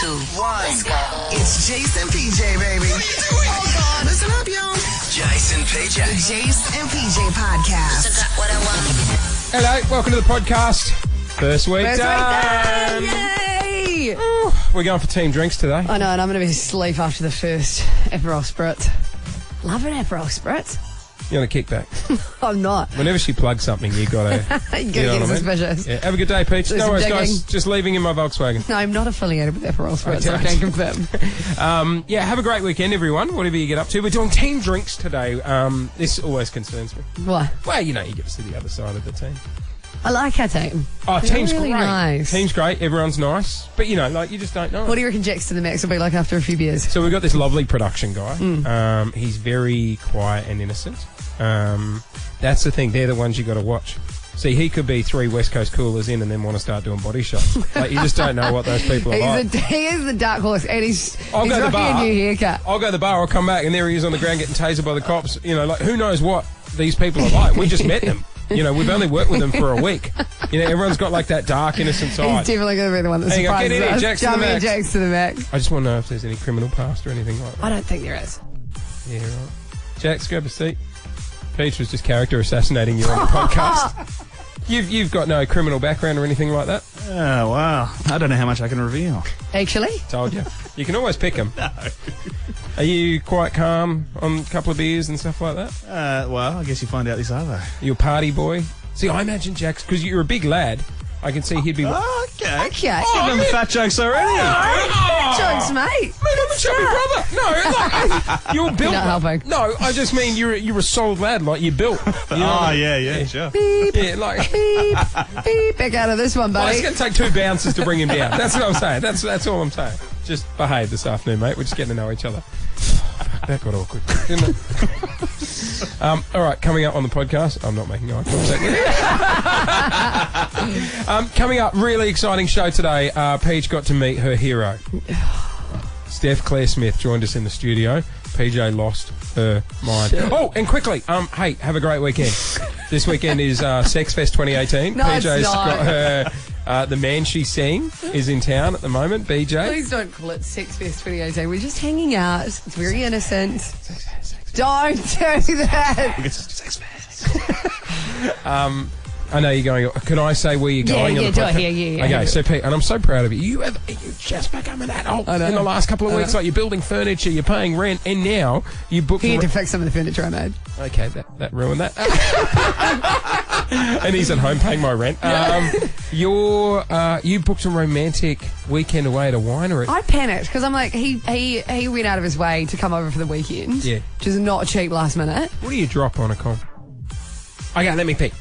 2, 1. Let's go. It's Jase and PJ, baby. What are you doing? Oh, God. Listen up, y'all. Jase and PJ. The Jase and PJ Podcast. I got what I want. Hello, welcome to the podcast. First week done. Yay! Ooh, we're going for team drinks today. I know, and I'm going to be asleep after the first Aperol Spritz. Love an Aperol Spritz. You're on a kickback. I'm not. Whenever she plugs something, you gotta get suspicious. Yeah, have a good day, Peach. There's No some worries, digging. guys. Just leaving in my Volkswagen. No, I'm not affiliated with Aperol Spritz, so I can confirm. Yeah, have a great weekend, everyone. Whatever you get up to. We're doing team drinks today. This always concerns me. What? Well, you know, you get to see the other side of the team. I like our team. Oh, They're team's really great. nice. Team's great. Everyone's nice. But, you know, like, you just don't know. What do you reckon Jax to the Max will be like after a few beers? So we've got this lovely production guy. He's very quiet and innocent. That's the thing. They're the ones you got to watch. See, he could be 3 West Coast coolers in and then want to start doing body shots. Like, you just don't know what those people are like. He is the dark horse, and he's I'll go to the rocking bar. a new haircut. I'll go to the bar. I'll come back, and there he is on the ground getting tasered by the cops. You know, like, who knows what these people are like? We just met them. You know, we've only worked with them for a week. You know, everyone's got like that dark, innocent He's side. definitely going to be the one that Hang on, surprises get in here, us. Jax to the max. Jax to the Max. I just want to know if there's any criminal past or anything like that. I don't think there is. Yeah, right. Jax, grab a seat. Peach was just character assassinating you on the podcast. You've got no criminal background or anything like that? Oh, wow. I don't know how much I can reveal. Actually? Told you. You can always pick them. No. Are you quite calm on a couple of beers and stuff like that? Well, I guess you find out this other. You're a party boy? See, I imagine Jax, because you're a big lad, I can see he'd be... Oh, okay. Okay. Give them fat jokes already. Jokes, mate. Man, I'm a chubby brother. No, like, you're built. Not helping. No, I just mean you're a solid lad, like you're built. You know what I mean? Yeah, sure. Beep, Yeah, like... beep, beep. Back out of this one, Well, buddy. it's going to take 2 bounces to bring him down. That's what I'm saying. That's all I'm saying. Just behave this afternoon, mate. We're just getting to know each other. That got awkward, didn't it? All right, coming up on the podcast, I'm not making eye contact. Coming up, really exciting show today. Paige got to meet her hero. Steph Claire Smith joined us in the studio. PJ lost her mind. Shit. Oh, and quickly, hey, have a great weekend. This weekend is Sex Fest 2018. No, it's PJ's not. got her... the man she's seeing is in town at the moment, BJ. Please don't call it Sex Fest 2018. We're just hanging out. It's very innocent. Don't do that. Sex fest. I know you're going. Can I say where you're going? Yeah, on the do it. podcast? Yeah. Okay, so Pete, and I'm so proud of you. You just become an adult I know. in the last couple of weeks. Like you're building furniture, you're paying rent, and now you book. He had to fix some of the furniture I made. Okay, that ruined that. And he's at home paying my rent. You booked a romantic weekend away at a winery. I panicked because I'm like, he went out of his way to come over for the weekend. Yeah. Which is not cheap last minute. What do you drop on a comp? Okay, let me pick.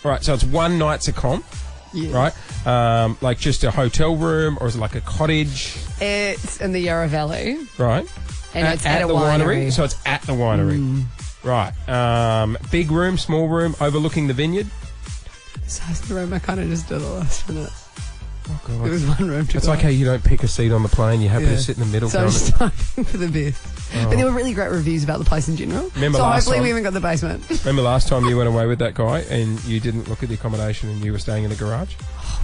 All right, so it's one night's a comp, Yeah. right? Like just a hotel room, or is it like a cottage? It's in the Yarra Valley. Right. And it's at a winery. So it's at the winery. Right. Big room, small room, overlooking the vineyard. Size of the room, I kind of just did the last minute. Oh, God. There was one room to It's go. like how you don't pick a seat on the plane. You're happy Yeah. to sit in the middle. So I'm just hoping for the best. But there were really great reviews about the place in general. Remember so last hopefully time- we haven't got the basement. Remember last time you went away with that guy and you didn't look at the accommodation and you were staying in the garage?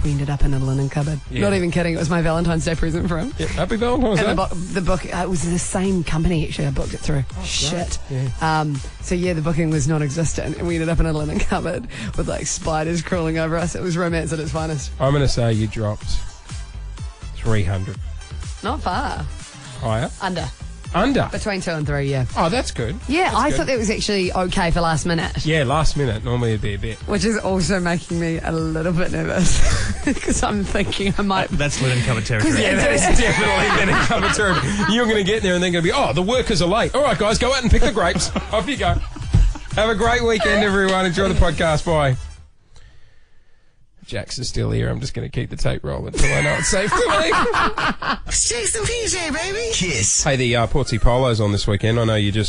We ended up in a linen cupboard. Yeah. Not even kidding. It was my Valentine's Day present for him. Yeah, happy Valentine's Day. And the book, it was the same company actually. I booked it through. Shit. Yeah. So yeah, the booking was non-existent, and we ended up in a linen cupboard with like spiders crawling over us. It was romance at its finest. I'm going to say you dropped 300. Not far. Higher? Under? Between 2 and 3, yeah. Oh, that's good. Yeah, That's I good. thought that was actually okay for last minute. Yeah, last minute. Normally it'd be a bit. Which is also making me a little bit nervous because I'm thinking I might. That's linen covered territory. Yeah, that is definitely been a commentary. You're going to get there and they're going to be, oh, the workers are late. All right, guys, go out and pick the grapes. Off you go. Have a great weekend, everyone. Enjoy the podcast. Bye. Jax is still here. I'm just going to keep the tape rolling until I know it's safe to leave. It's Jase and PJ, baby. Kiss. Hey, the Portsea Polo's on this weekend. I know you're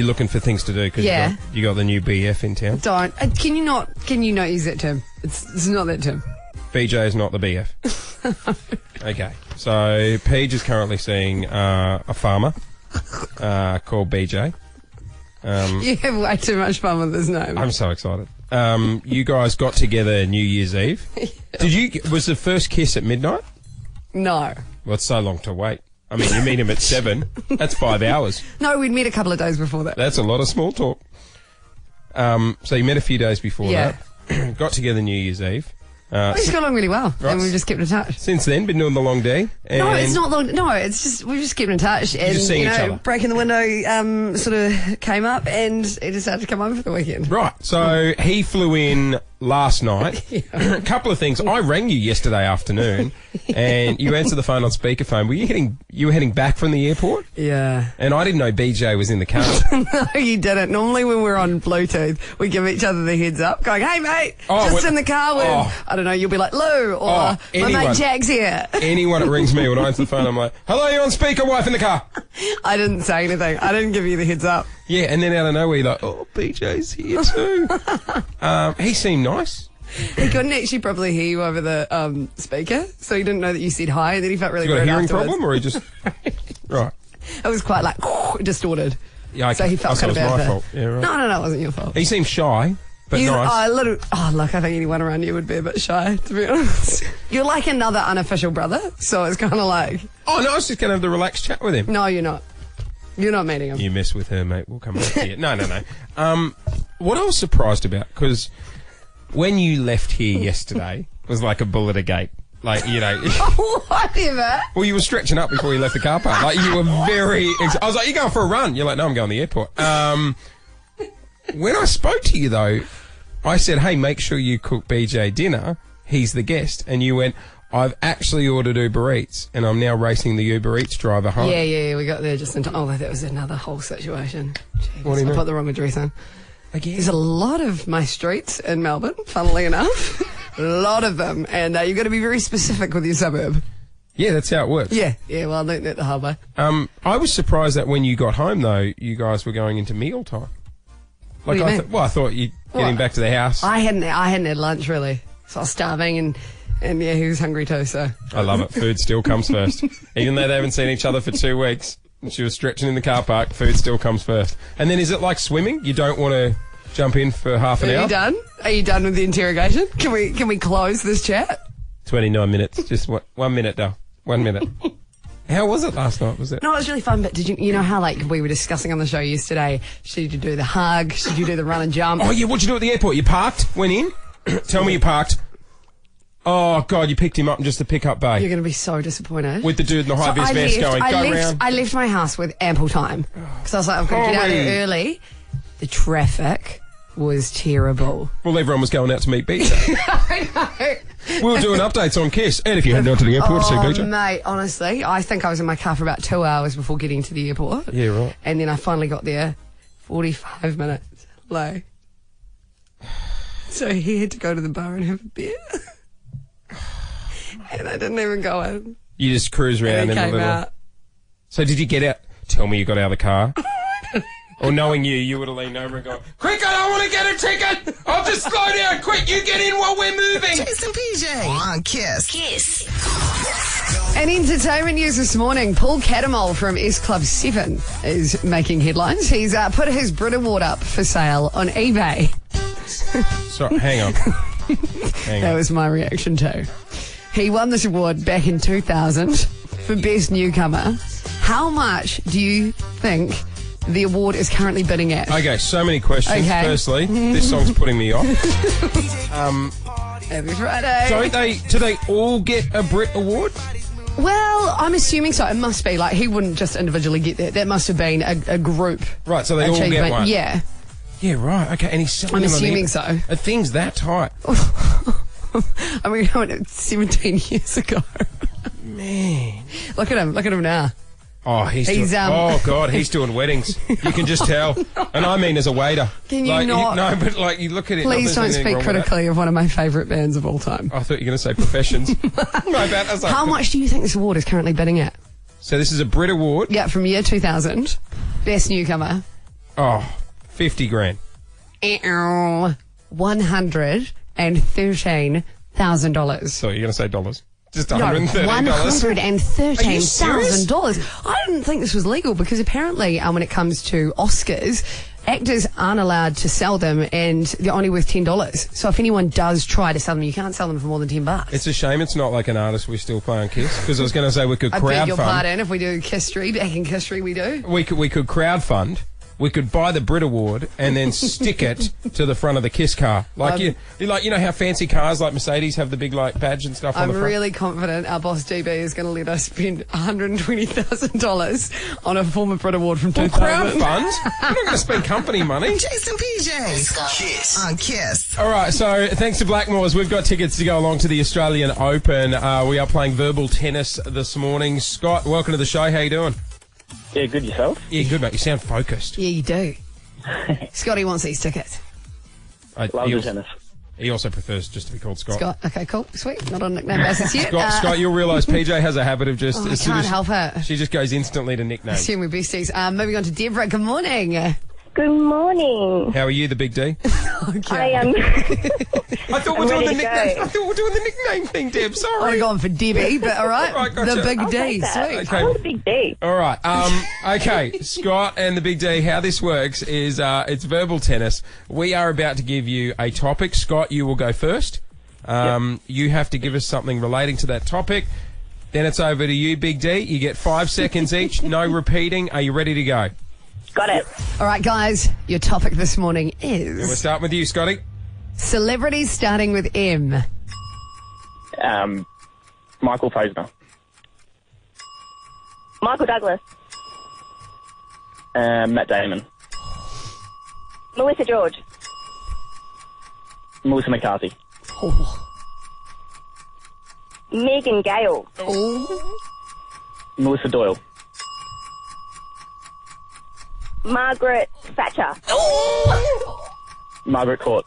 looking for things to do because Yeah. you got the new BF in town. Don't. Can you not use that term? It's not that term. BJ is not the BF. Okay. So, Paige is currently seeing a farmer called BJ. You have way too much fun with this name. I'm so excited. You guys got together New Year's Eve. Was the first kiss at midnight? No. Well, it's so long to wait. I mean, you meet him at 7. That's 5 hours. No, we'd met a couple of days before that. That's a lot of small talk. So you met a few days before Yeah. that. Got together New Year's Eve. We just got along really well, Right. and we've just kept in touch. Since then, been doing the long day. And No, it's not long. No, it's just we've just kept in touch, and just seeing each other. breaking the window sort of came up, and he decided to come over for the weekend. Right. So he flew in last night. A couple of things. I rang you yesterday afternoon, and you answered the phone on speakerphone. You were heading back from the airport? Yeah. And I didn't know BJ was in the car. No, you didn't. Normally when we're on Bluetooth, we give each other the heads up, going, "Hey, mate, just in the car with," I don't know, you'll be like, "Lou," or "My mate Jack's here." Anyone that rings me when I answer the phone, I'm like, "Hello, you're on speaker, wife in the car." I didn't say anything. I didn't give you the heads up. Yeah, and then out of nowhere, you're like, "Oh, BJ's here too." He seemed nice. He couldn't actually probably hear you over the speaker, so he didn't know that you said hi, and then he felt really He's got a rude hearing afterwards. problem, or he just... Right. It was quite like distorted. Yeah, okay. So he felt So kind it of was bad. my fault. Yeah, right. No, it wasn't your fault. He seemed shy, but nice. Look, I think anyone around you would be a bit shy, to be honest. You're like another unofficial brother, so it's kind of like... Oh, no, I was just going to have the relaxed chat with him. No, you're not. You're not meeting him. You mess with her, mate. We'll come back to you. No. What I was surprised about, because when you left here yesterday, was like a bullet a gate. Like, you know... Whatever. Well, you were stretching up before you left the car park. Like, you were very... I was like, you going for a run? You're like, no, I'm going to the airport. When I spoke to you, though, I said, hey, make sure you cook BJ dinner. He's the guest. And you went, I've actually ordered Uber Eats, and I'm now racing the Uber Eats driver home. Yeah, we got there just in time. Oh, that was another whole situation. Jeez, What do you mean? I put the wrong address in. Again? There's a lot of my streets in Melbourne, funnily enough. A lot of them. And you've got to be very specific with your suburb. Yeah, that's how it works. Yeah, well, I learned that the hard way. I was surprised that when you got home, though, you guys were going into meal time. What do you mean? I thought you'd getting back to the house. I hadn't had lunch, really. So I was starving, and yeah, he was hungry too, so... I love it. Food still comes first. Even though they haven't seen each other for 2 weeks, and she was stretching in the car park, food still comes first. And then is it like swimming? You don't want to jump in for half an hour? Are you done? Are you done with the interrogation? Can we close this chat? 29 minutes. Just 1 minute, though. 1 minute. How was it last night? Was it? No, it was really fun, but did you know how, like, we were discussing on the show yesterday, should you do the hug, should you do the run and jump? Oh, yeah, what'd you do at the airport? You parked, went in? Tell me you parked. Oh, God, you picked him up just to pick up Bay. You're going to be so disappointed. With the dude in the high-vis vest going, go round. I left my house with ample time, because I was like, I'm going to get out there early. The traffic was terrible. Well, everyone was going out to meet BJ. I know. We'll do an update on Kiss. And if you head down to the airport to see BJ. Mate, honestly, I think I was in my car for about 2 hours before getting to the airport. Yeah, right. And then I finally got there 45 minutes late. So he had to go to the bar and have a beer. And I didn't even go in. You just cruise around And in he a came little... out. So did you get out? Tell me you got out of the car. Or knowing you would have leaned over and gone, quick, I don't want to get a ticket. I'll just slow down. Quick, you get in while we're moving. Jase and PJ on Kiss. Kiss. And entertainment news this morning. Paul Catamol from S Club 7 is making headlines. He's put his Brit Award up for sale on eBay. Sorry, hang on. That was my reaction too. He won this award back in 2000 for Best Newcomer. How much do you think the award is currently bidding at? Okay, so many questions. Okay. Firstly, this song's putting me off. Every Friday. Do they all get a Brit Award? Well, I'm assuming so. It must be. Like, he wouldn't just individually get that. That must have been a group. Right, so they all achievement. get one. Yeah. Yeah, right. Okay, and he's selling I'm them on assuming eBay. so. A thing's that tight. I mean, 17 years ago. Man. Look at him now. Oh, he's He's, doing, oh God, he's doing weddings. You can just tell. And I mean as a waiter. Can you not? No, but like you look at it. Please not don't there's anything speak wrong with critically of one of my favourite bands of all time. that. I thought you were going to say professions. My bad. I was like, How much do you think this award is currently bidding at? So this is a Brit Award. Yeah, from year 2000. Best Newcomer. Oh, 50 grand. $113,000. So you're going to say dollars. Just No, $113. $113,000. I didn't think this was legal because apparently when it comes to Oscars, actors aren't allowed to sell them, and they're only worth $10. So if anyone does try to sell them, you can't sell them for more than $10. It's a shame it's not like an artist we still play on Kiss, because I was going to say we could I beg your crowdfund. pardon. If we do Kisstory, back in Kisstory we do. We could crowdfund. We could buy the Brit Award and then stick it to the front of the Kiss car. Like you know how fancy cars like Mercedes have the big like badge and stuff on the I'm front? really confident our boss GB is going to let us spend $120,000 on a former Brit Award from 2000. Crowdfund? We're not going to spend company money. Jase and PJ. Kiss. On Kiss. All right, so thanks to Blackmore's, we've got tickets to go along to the Australian Open. We are playing verbal tennis this morning. Scott, welcome to the show. How you doing? Yeah, good yourself. Yeah, good, mate. You sound focused. Yeah, you do. Scotty wants these tickets. Love the tennis. He also prefers just to be called Scott. Scott. Okay, cool. Sweet. Not on nickname basis yet. Scott, you'll realise PJ has a habit of just... I as soon can't as help it. She just goes instantly to nicknames. Assume we're besties. Moving on to Deborah. Good morning. Good morning. How are you, the big D? Okay. I am. I thought we were doing the ready to nickname. go. I thought we were doing the nickname thing, Deb. I Sorry. would have gone for Debbie, but all right. Right, gotcha. The big I'll D. take that. Sweet. Okay. I want a big D. All right. Okay, Scott and the Big D, how this works is it's verbal tennis. We are about to give you a topic. Scott, you will go first. You have to give us something relating to that topic. Then it's over to you, Big D. You get 5 seconds each. No repeating. Are you ready to go? Got it. All right, guys. Your topic this morning And we're is starting with you, Scotty. celebrities starting with M. Michael Posner. Michael Douglas. Matt Damon. Melissa George. Melissa McCarthy. Oh. Megan Gale. Melissa Doyle. Margaret Thatcher. Margaret Court.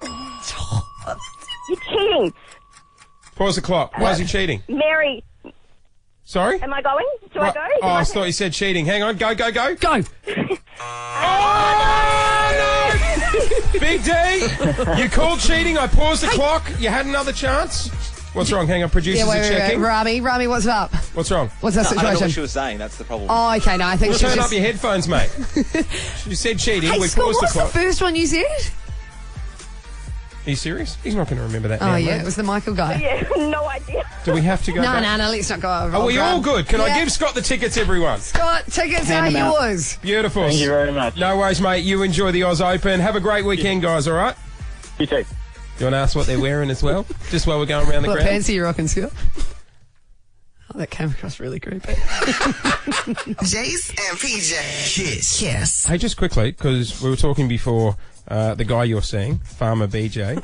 You're cheating. Pause the clock. Why is he cheating? Mary. Sorry? Am I going? Do I go? Oh, I thought you said cheating. Hang on. Go. Go. Oh, no! Big D, you called cheating. I paused the clock. You had another chance. What's wrong? Hang on. Producers Yeah, are wait. checking. Rami, what's up? What's wrong? What's that I don't know situation? what she was saying. That's the problem. Oh, okay. No, I think Well, she turn was up your headphones, mate. You said cheating. Hey, We Scott, paused the what's the clock. first one you said? Are you serious? He's not going to remember that Oh, now, yeah, mate. it was the Michael guy. Yeah, no idea. Do we have to go back? No, let's not go over. Are we all good? Can I Yeah. give Scott the tickets, everyone? Scott, tickets Hand are them out. yours. Beautiful. Thank you very much. No worries, mate. You enjoy the Oz Open. Have a great weekend, guys, all right? You too. You want to ask what they're wearing as well? Just while we're going around the What ground? pants are you rocking, Scott? Oh, that came across really creepy. Jase and PJ. Kiss. Hey, just quickly, because we were talking before, the guy you're seeing, Farmer BJ,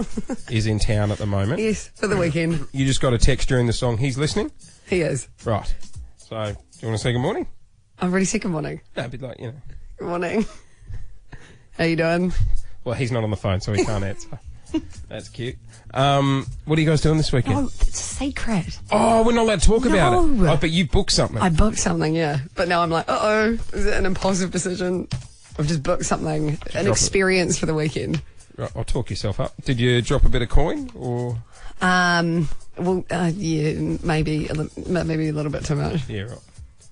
is in town at the moment. Yes, for the weekend. You just got a text during the song. He's listening? He is. Right. So, do you want to say good morning? I'm really sick. Good morning. No, but like, you know. Good morning. How you doing? Well, he's not on the phone, so he can't answer. That's cute. What are you guys doing this weekend? Oh, it's a secret. Oh, we're not allowed to talk about it. No. Oh, but you booked something. I booked something, yeah. But now I'm like, uh-oh, is it an impulsive decision? I've just booked something, an experience for the weekend. Right, I'll talk yourself up. Did you drop a bit of coin, or...? Well, yeah, maybe a little bit too much. Yeah, right.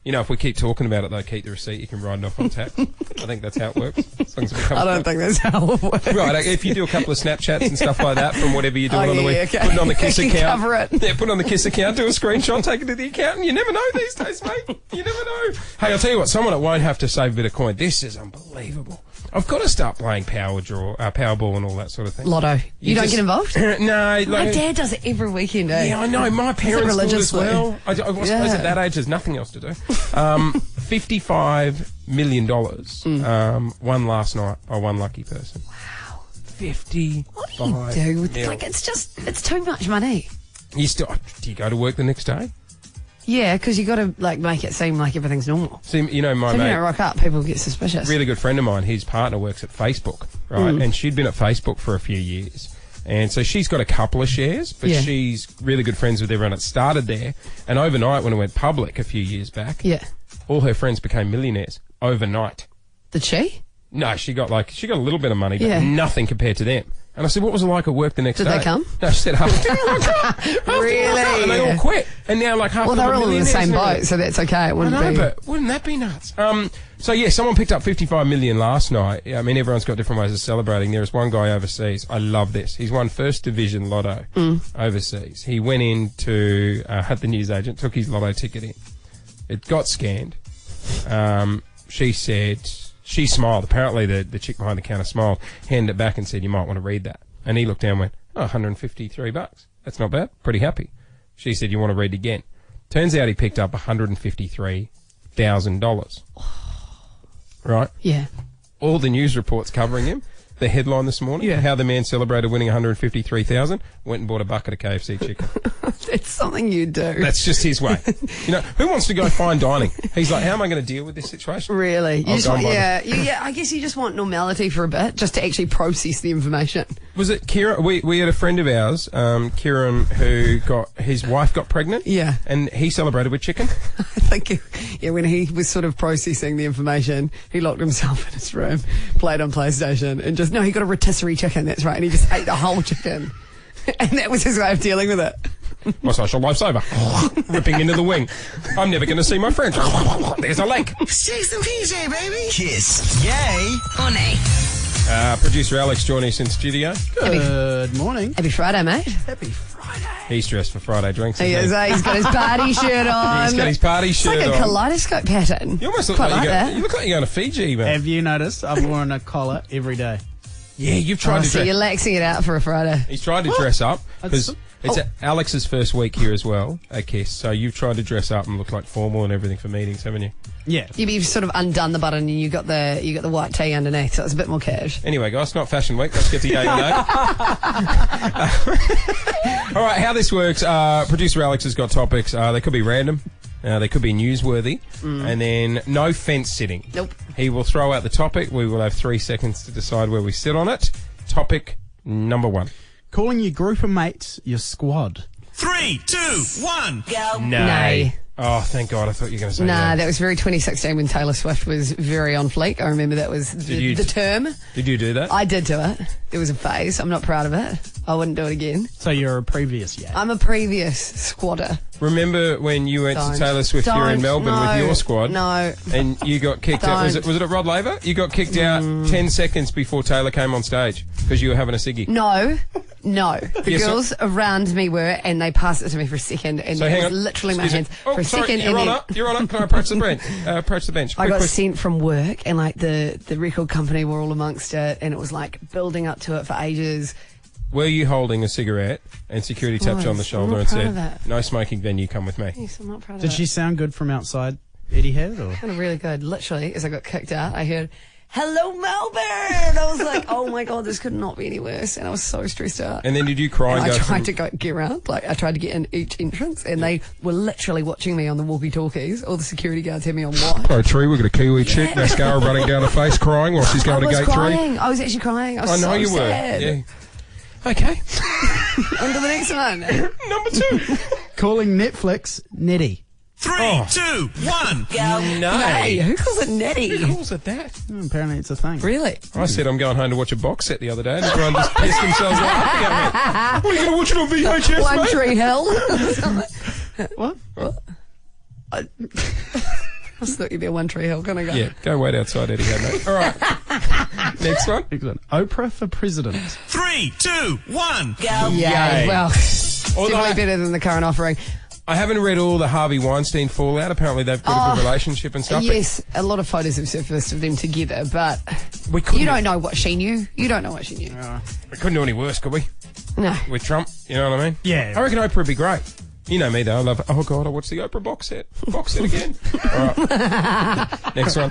You know, if we keep talking about it, though, keep the receipt. You can write it off on tap. I think that's how it works. As long as it becomes I don't think that's how it works. Right, if you do a couple of Snapchats and stuff like that from whatever you're doing on the week, okay. put it on the Kiss You account. cover it. Yeah, put it on the Kiss account, do a screenshot, take it to the account. You never know these days, mate. You never know. Hey, I'll tell you what, someone that won't have to save a bit of coin. This is unbelievable. I've got to start playing Powerball and all that sort of thing. Lotto. You don't just- get involved? No. Like, My dad does it every weekend, eh? yeah, I know. My parents do it as religiously? well. I suppose Yeah. at that age, there's nothing else to do. $55 million won last night by one lucky person. Wow. 55 What do you do? mil. Like, it's too much money. Do you go to work the next day? Yeah, because you got to like make it seem like everything's normal. See, you know, my So if you mate, don't rock up, people get suspicious. really good friend of mine, his partner works at Facebook, right? And she'd been at Facebook for a few years. And so she's got a couple of shares, but Yeah. she's really good friends with everyone that started there. And overnight, when it went public a few years back, Yeah. all her friends became millionaires overnight. Did she? No, she got a little bit of money, but Yeah. nothing compared to them. And I said, what was it like at work the next day? Did they come? No, she said, Really? and they all quit. And now, like, half Well, of them they're are all in the millionaires same and boat, everything. so that's okay. It I wouldn't know, be. but wouldn't that be nuts? So, yeah, someone picked up 55 million last night. I mean, everyone's got different ways of celebrating. There is one guy overseas. I love this. He's won First Division Lotto overseas. He went in to the newsagent, took his lotto ticket in. It got scanned. She said, she smiled. Apparently, the chick behind the counter smiled, handed it back and said, you might want to read that. And he looked down and went, oh, $153. That's not bad. Pretty happy. She said, you want to read again. Turns out he picked up $153,000. Right? Yeah. All the news reports covering him. The headline this morning, how the man celebrated winning $153,000, went and bought a bucket of KFC chicken. It's something you do. That's just his way. You know, who wants to go fine dining? He's like, how am I going to deal with this situation? Really? You I'll just go want, and buy yeah, I guess you just want normality for a bit, just to actually process the information. Was it Kieran? We had a friend of ours, Kieran, who his wife got pregnant. Yeah. And he celebrated with chicken. I think, when he was sort of processing the information, he locked himself in his room, played on PlayStation, and he got a rotisserie chicken, that's right, and he just ate the whole chicken. And that was his way of dealing with it. My social life's over. Ripping into the wing. I'm never going to see my friends. There's a lake. Jase and PJ, baby. Kiss. Yay or nay? Producer Alex joining us in studio. Good morning. Happy Friday, mate. Happy Friday. He's dressed for Friday drinks. He isn't is, he's got his party shirt on. He's got his party It's shirt like a on. kaleidoscope pattern. You almost look Quite like, that. you look like you're going to Fiji, man. Have you noticed I've worn a collar every day? Yeah, you've tried to So dress. you're laxing it out for a Friday. He's tried to dress up because That's- it's Alex's first week here as well at Kiss. So you've tried to dress up and look like formal and everything for meetings, haven't you? Yeah. You've sort of undone the button and you got the white tee underneath, so it's a bit more cash. Anyway, guys, it's not Fashion Week. Let's get to yay or nay. All right, how this works, producer Alex has got topics. They could be random. They could be newsworthy. And then no fence sitting. Nope. He will throw out the topic. We will have 3 seconds to decide where we sit on it. Topic number 1. Calling your group of mates your squad. 3, 2, 1. Go. Nay. Oh, thank God. I thought you were going to say Nah, no. that was very 2016 when Taylor Swift was very on fleek. I remember that was the term. Did you do that? I did do it. It was a phase. I'm not proud of it. I wouldn't do it again. So you're a previous yay. I'm a previous squatter. Remember when you went to Taylor Swift here in Melbourne with your squad? No. And you got kicked out. Was Don't. it at Rod Laver? You got kicked out 10 seconds before Taylor came on stage because you were having a ciggy. No. The Yes, girls around me were, and they passed it to me for a second, and So it hang was on. literally my Excuse hands me. Oh, for a sorry, second. Your and Honour. Your Honour, can I approach the bench? Approach the bench. I got Quick. sent from work, and like the record company were all amongst it, and it was like building up to it for ages. Were you holding a cigarette and security tapped you on the Was. shoulder I'm and not proud of said, that. no smoking venue, come with me? Yes, I'm not proud of Did it. she sound good from outside Eddie Head? Or? Kind of really good. Literally, as I got kicked out, I heard, "Hello, Melbourne!" I was like, "Oh my God, this could not be any worse," and I was so stressed out. And then did you cry and I go tried to get around, like I tried to get in each entrance, and they were literally watching me on the walkie-talkies. All the security guards had me on watch. Oh, Tree, we've got a Kiwi chick, mascara running down her face, crying while she's going I to was gate 3. crying. I was actually crying. I was I know so you sad. were. Yeah. Okay. On to the next one. Number 2. Calling Netflix Nettie. 3, 2, 1. Go. No. Hey, who calls it netty? Who calls it that? Apparently it's a thing. Really? I said I'm going home to watch a box set the other day and everyone just pissed themselves laughing at me. What, are you going to watch it on VHS, One mate? Tree Hill. What? I just thought you'd be a One Tree Hill. Can I go? Yeah, go wait outside Eddie Head, mate. All right. Next one. Excellent. Oprah for president. 3, 2, 1. Go. Yay. Yay. Well, Although definitely better than the current offering. I haven't read all the Harvey Weinstein fallout. Apparently they've got a good relationship and stuff. Yes, a lot of photos have surfaced of them together, but We couldn't, you don't know what she knew. You don't know what she knew. we couldn't do any worse, could we? No. With Trump, you know what I mean? Yeah. I reckon Oprah would be great. You know me though, I love, oh God, I watched the Oprah box set again. All right. Next one.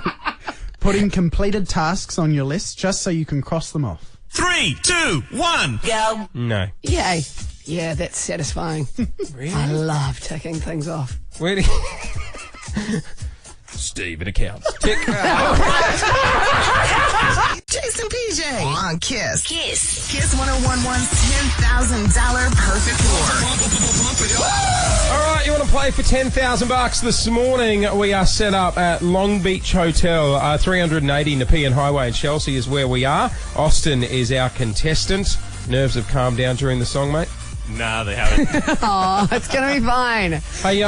Putting completed tasks on your list just so you can cross them off. 3, 2, 1. Go. No. Yay. Yeah, that's satisfying. Really? I love ticking things off. Where do you... Steve at accounts. Tick. Jase and PJ on Kiss. Kiss 1011's $10,000 perfect floor. All right, you want to play for $10,000 this morning? We are set up at Long Beach Hotel, 380 Nepean Highway in Chelsea is where we are. Austin is our contestant. Nerves have calmed down during the song, mate? Nah, they haven't. Oh, it's going to be fine. Hey,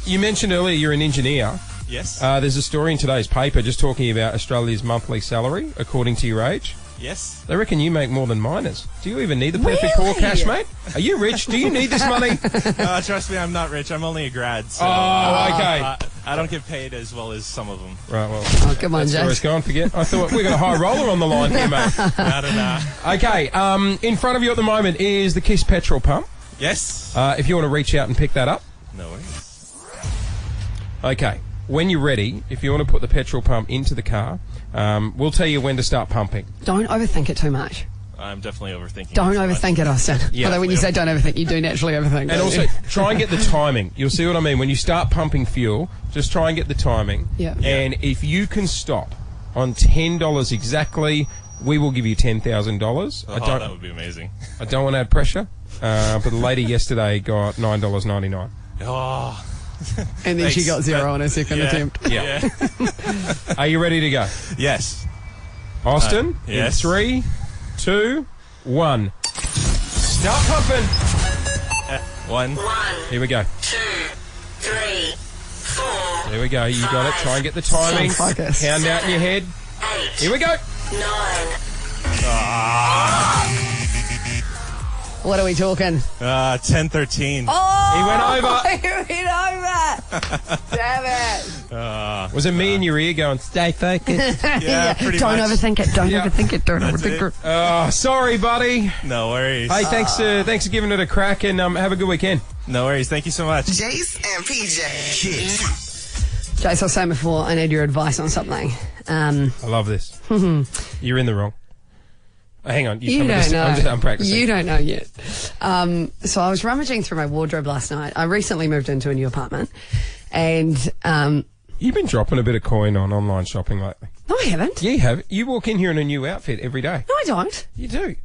you mentioned earlier you're an engineer. Yes. There's a story in today's paper just talking about Australia's monthly salary, according to your age. Yes. They reckon you make more than miners. Do you even need the perfect poor cash, mate? Are you rich? Do you need this money? Trust me, I'm not rich. I'm only a grad. So, okay. I don't get paid as well as some of them. Right, well. Oh, come on, That's where it's Jase. gone. Forget. I thought we got a high roller on the line here, mate. Nah. Okay, in front of you at the moment is the Kiss petrol pump. Yes. If you want to reach out and pick that up. No worries. Okay. When you're ready, if you want to put the petrol pump into the car, we'll tell you when to start pumping. Don't overthink it too much. I'm definitely overthinking. Don't overthink it, Austin. Yeah. Although when you say don't overthink, you do naturally overthink. And don't also, you? try and get the timing. You'll see what I mean. When you start pumping fuel, just try and get the timing. Yeah. And if you can stop on $10 exactly, we will give you $10,000. Oh, that would be amazing. I don't want to add pressure, but the lady yesterday got $9.99. Oh. And then she Thanks. got 0 on her second attempt. Yeah. Are you ready to go? Yes. Austin, yes. in 3, 2, 1. Start pumping. 1. Here we go. 2, 3, 4, There we go. You got it. Try and get the timing. So focused. Count out in your head. 8, Here we go. 9. What are we talking? 10:13. Oh, He went over. He went over. Damn it. Was it me in your ear going, stay focused? Yeah, pretty Don't much. overthink it. Don't Yeah. overthink it. Don't That's overthink it. it. Oh, sorry, buddy. No worries. Hey, thanks for giving it a crack, and have a good weekend. No worries. Thank you so much. Jase and PJ. Jase, I was saying before, I need your advice on something. I love this. You're in the wrong. Hang on. You don't know. I'm practicing. You don't know yet. So I was rummaging through my wardrobe last night. I recently moved into a new apartment, and You've been dropping a bit of coin on online shopping lately. no, I haven't. Yeah, you have. You walk in here in a new outfit every day. No, I don't. You do.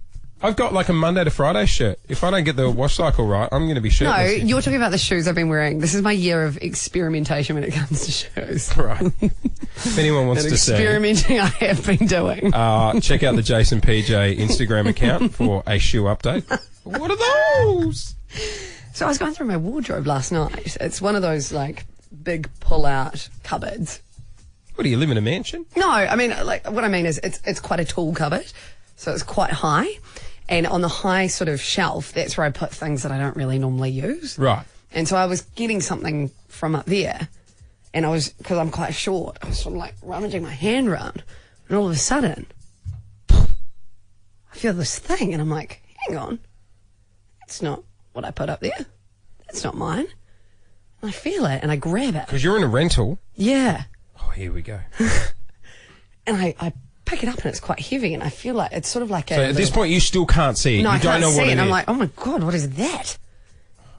I've got like a Monday to Friday shirt. If I don't get the wash cycle right, I'm going to be shirtless. No, here. you're talking about the shoes I've been wearing. This is my year of experimentation when it comes to shoes. Right. If anyone wants And to see, experimenting I have been doing. check out the Jase and PJ Instagram account for a shoe update. What are those? So I was going through my wardrobe last night. It's one of those like big pull-out cupboards. What do you live in a mansion? No, I mean, like, what I mean is it's quite a tall cupboard, so it's quite high. And on the high sort of shelf, that's where I put things that I don't really normally use. Right. And so I was getting something from up there, and because I'm quite short, I was sort of like rummaging my hand around, and all of a sudden, I feel this thing, and I'm like, hang on, that's not what I put up there. That's not mine. And I feel it, and I grab it. Because you're in a rental. Yeah. Oh, here we go. And I pick it up, and it's quite heavy, and I feel like it's sort of like So at this point, you still can't see it. No, you I don't can't know see what it, it and I'm is. like, oh my God, what is that?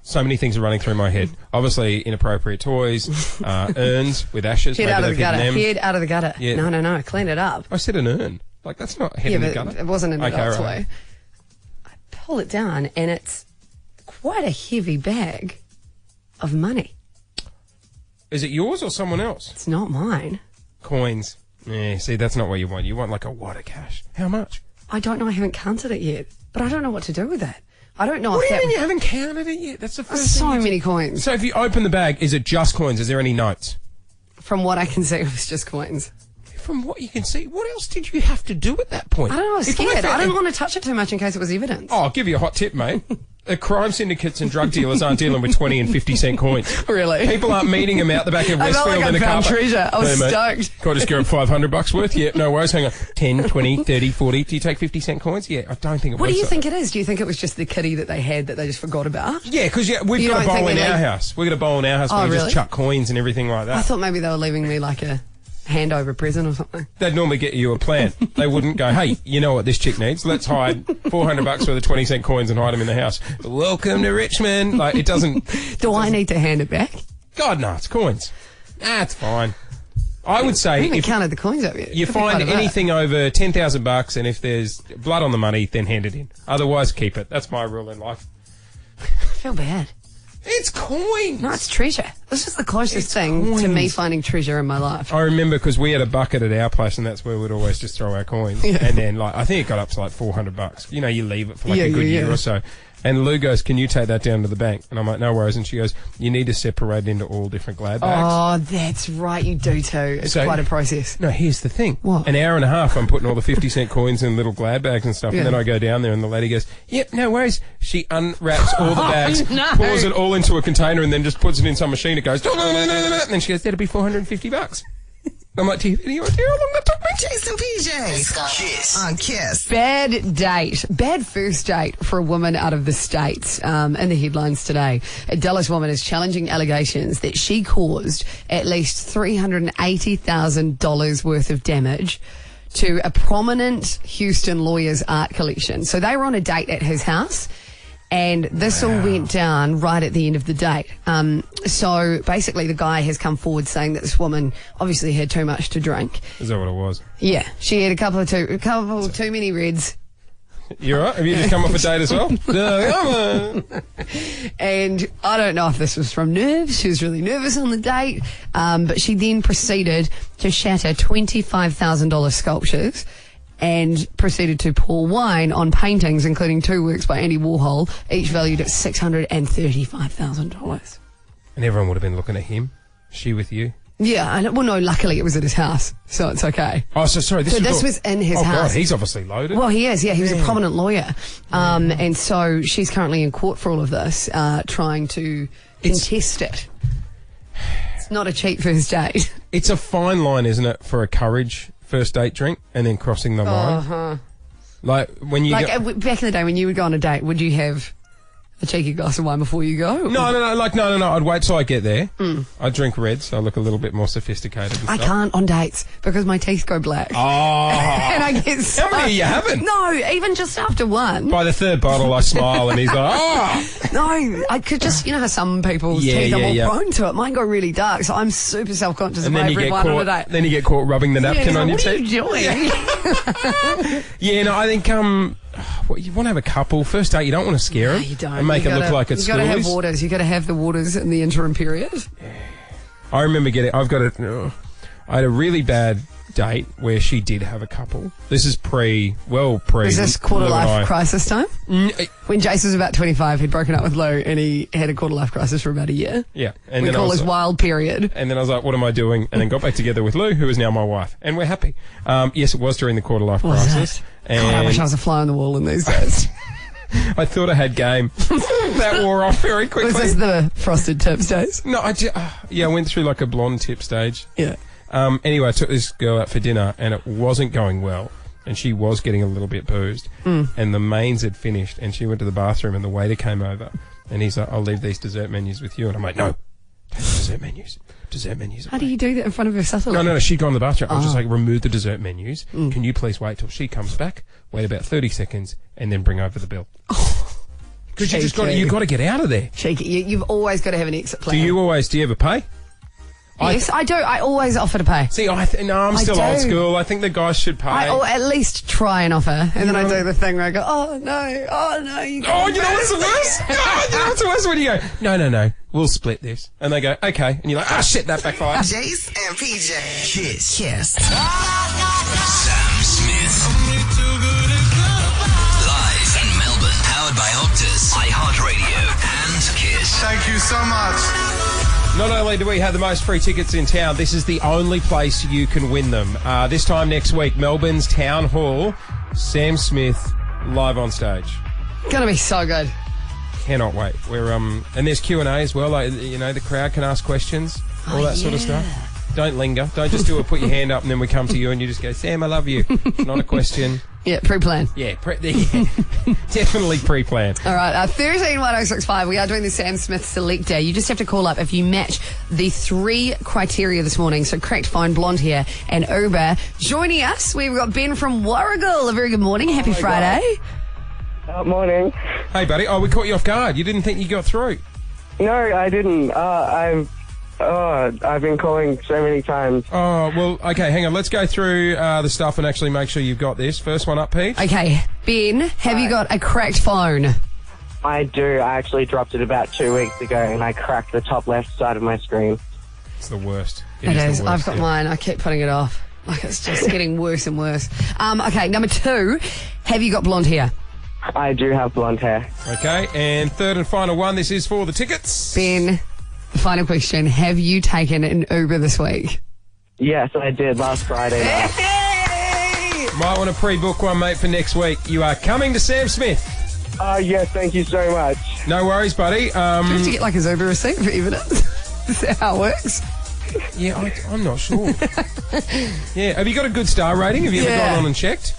So many things are running through my head. Obviously, inappropriate toys, urns with ashes. Head Maybe out of they've the gutter. hidden them. Head out of the gutter. Yeah. No. Clean it up. I said an urn. Like, that's not head Yeah, in the but gutter. it wasn't in the Okay, adult's right. way. I pull it down, and it's quite a heavy bag of money. Is it yours or someone else? It's not mine. Coins. Yeah, see, that's not what you want. You want like a wad of cash. How much? I don't know. I haven't counted it yet, but I don't know what to do with that. I don't know What if do you that. mean you haven't counted it yet? That's the There's first so thing. many coins. So if you open the bag, is it just coins? Is there any notes? From what I can see, it was just coins. From what you can see, what else did you have to do at that point? I don't know. I was If scared. found- I didn't want to touch it too much in case it was evidence. Oh, I'll give you a hot tip, mate. Crime syndicates and drug dealers aren't dealing with 20 and 50 cent coins. Really? People aren't meeting them out the back of I felt Westfield like in I a car found park. treasure. I was Hey, mate, stoked. Can I just grab $500 worth? Yeah, no worries. Hang on. 10, 20, 30, 40. Do you take 50 cent coins? Yeah, I don't think it What do works you that think it is? Do you think it was just the kitty that they had that they just forgot about? Yeah, because we've You got a don't bowl think in they our leave- house. We've got a bowl in our house Oh, where we really? just chuck coins and everything like I that. thought maybe they were leaving me like a handover present or something. They'd normally get you a plant. They wouldn't go, hey, you know what this chick needs? Let's hide $400 worth of 20 cent coins and hide them in the house. Welcome to Richmond. Like, it doesn't... Do I need to hand it back? God, no, it's coins. It's fine. I would I say haven't if counted the coins up yet. you Could be find quite a bit. anything over $10,000 and if there's blood on the money, then hand it in. Otherwise, keep it. That's my rule in life. I feel bad. It's coins. No, it's treasure. This is the closest It's thing to me coins. finding treasure in my life. I remember because we had a bucket at our place, and that's where we'd always just throw our coins. Yeah. And then, like, I think it got up to like $400. You know, you leave it for like Yeah, a good yeah, year yeah. or so. And Lou goes, "Can you take that down to the bank?" And I'm like, "No worries." And she goes, "You need to separate it into all different glad bags." Oh, that's right, you do too. It's So- quite a process. No, here's the thing. What? An hour and a half, I'm putting all the 50-cent coins in little glad bags and stuff. Yeah. And then I go down there, and the lady goes, "Yep, no worries." She unwraps all the bags, no. pours it all into a container, and then just puts it in some machine. It goes, and then she goes, "That'll be $450. I'm like, "Do you have any idea how long that took me?" Jase and PJ. Kiss on Kiss. Bad date. Bad first date for a woman out of the States. In the headlines today, a Dallas woman is challenging allegations that she caused at least $380,000 worth of damage to a prominent Houston lawyer's art collection. So they were on a date at his house. And this all went down right at the end of the date. So basically the guy has come forward saying that this woman obviously had too much to drink. Is that what it was? Yeah, she had a couple too many reds. You all right? Have you just come off a date as well? No, come on. And I don't know if this was from nerves. She was really nervous on the date. But she then proceeded to shatter $25,000 sculptures and proceeded to pour wine on paintings, including 2 works by Andy Warhol, each valued at $635,000. And everyone would have been looking at him. She with you. Yeah, well, no, luckily it was at his house, so it's okay. Oh, so sorry. So this was in his oh, house. God, he's obviously loaded. Well, he is, yeah. He was a prominent lawyer. And so she's currently in court for all of this, trying to contest it. It's not a cheap first date. It's a fine line, isn't it, for a courage first date drink and then crossing the line? Uh-huh. Like, when you Like, go... back in the day when you would go on a date, would you have a cheeky glass of wine before you go? No. I'd wait till I get there. I'd drink red, so I look a little bit more sophisticated and I stuff. can't on dates because my teeth go black. Oh. And I get so... How many are you having? No, even just after one. By the third bottle, I smile and he's like, oh. No, I could just, you know how some people's teeth are more prone to it. Mine go really dark, so I'm super self-conscious And of then you, everyone on a date. then you get caught rubbing the napkin on your What are teeth. you doing? Yeah, no, I think, well, you want to have a couple. First date, you don't want to scare them. No, you don't. And make You it look gotta- like it's You got to have schoolies. waters. You got to have the waters in the interim period. I remember I had a really bad date where she did have a couple. This is pre. Is this quarter Lou and life I. crisis time? Mm, When Jase was about 25, he'd broken up with Lou and he had a quarter life crisis for about a year. yeah. And We then call I was his like, wild period. and then I was like, what am I doing? And then got back together with Lou, who is now my wife. And we're happy. Yes, it was during the quarter life Was crisis. it? And God, I wish I was a fly on the wall in these days. I thought I had game. That wore off very quickly. Was this the frosted tips days? No, I went through like a blonde tip stage. Yeah. Anyway, I took this girl out for dinner and it wasn't going well. And she was getting a little bit boozed. And the mains had finished and she went to the bathroom and the waiter came over and he's like, I'll leave these dessert menus with you. And I'm like, no, dessert menus. Dessert menus. How do you do that in front of her subtly? No, she'd gone to the bathroom. I was just like, remove the dessert menus. Can you please wait till she comes back, wait about 30 seconds, and then bring over the bill? Because you got to get out of there. Cheeky. You've always got to have an exit plan. Do you ever pay? Yes, I do. I always offer to pay. See, I'm still old school. I think the guys should pay. Or at least try and offer. And then I do the thing where I go, oh no, you Oh, you know what's the worst? You know what's the worst when you go, no, we'll split this. And they go, okay. And you're like, shit, that backfired. Jase and PJ. Kiss. Sam Smith. Live in Melbourne. Powered by Optus, iHeartRadio, and Kiss. Thank you so much. Not only do we have the most free tickets in town, this is the only place you can win them. This time next week, Melbourne's Town Hall, Sam Smith live on stage. Gonna be so good. Cannot wait. We're and there's Q&A as well. Like, you know, the crowd can ask questions, all that sort of stuff. Don't linger. Don't just do it. Put your hand up and then we come to you and you just go, Sam, I love you. It's not a question. Yeah, pre-plan. Yeah, definitely pre-planned. All right, 131065. We are doing the Sam Smith Selector. You just have to call up if you match the 3 criteria this morning. So cracked, fine, blonde hair, and Uber. Joining us, we've got Ben from Warragul. A very good morning. Happy Friday. Morning. Hey, buddy. Oh, we caught you off guard. You didn't think you got through? No, I didn't. I've been calling so many times. Oh, well, okay, hang on. Let's go through the stuff and actually make sure you've got this. First one up, Pete. Okay, Ben, have you got a cracked phone? I do. I actually dropped it about 2 weeks ago, and I cracked the top left side of my screen. It's the worst. It is. The worst, I've got mine. I keep putting it off. Like, it's just getting worse and worse. Okay, number 2. Have you got blonde hair? I do have blonde hair. Okay, and third and final one. This is for the tickets. Ben, final question. Have you taken an Uber this week? Yes, I did last Friday night. Hey! Might want to pre-book one, mate, for next week. You are coming to Sam Smith. Yes, thank you so much. No worries, buddy. Do you have to get like his Uber receipt for evidence? Is that how it works? Yeah, I'm not sure. Yeah, have you got a good star rating? Have you ever gone on and checked?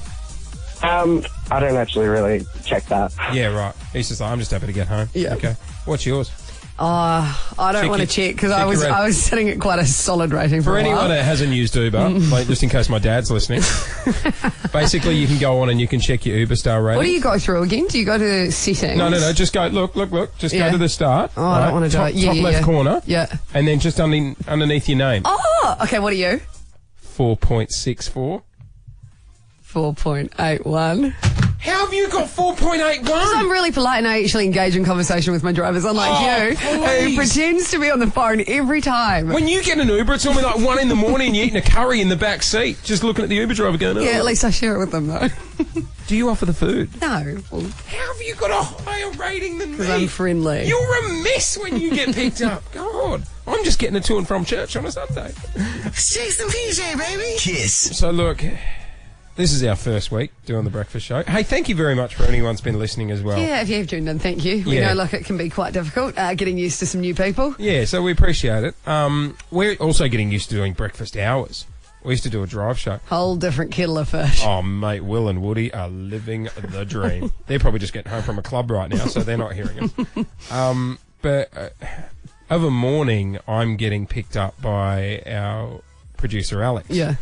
I don't actually really check that. Yeah, right. He's just like, I'm just happy to get home. Yeah. Okay. What's yours? I don't want to check because I was sitting at quite a solid rating for a anyone while. that hasn't used Uber, like just in case my dad's listening, basically you can go on and you can check your Uber star rating. What do you go through again? Do you go to settings? No. Just go, look. Just go to the start. Oh, I don't want to do it. Top left corner. Yeah. And then just underneath your name. Oh, okay. What are you? 4.64. 4.81. How have you got 4.81? Because I'm really polite and I actually engage in conversation with my drivers, unlike you, who please. pretends to be on the phone every time. When you get an Uber, it's normally like 1 a.m. and you're eating a curry in the back seat, just looking at the Uber driver going, Yeah, at least I share it with them, though. Do you offer the food? No. Well, How have you got a higher rating than me? because I'm friendly. You're a mess when you get picked up. God, I'm just getting a to and from church on a Sunday. It's Jase and PJ, baby. Kiss. So look, this is our first week doing the breakfast show. Hey, thank you very much for anyone's been listening as well. Yeah, if you have tuned in, thank you. We Yeah. know, look, it can be quite difficult getting used to some new people. Yeah, so we appreciate it. We're also getting used to doing breakfast hours. We used to do a drive show. Whole different kettle of fish. Oh, mate, Will and Woody are living the dream. They're probably just getting home from a club right now, so they're not hearing them. But of a morning, I'm getting picked up by our producer, Alex. Yeah.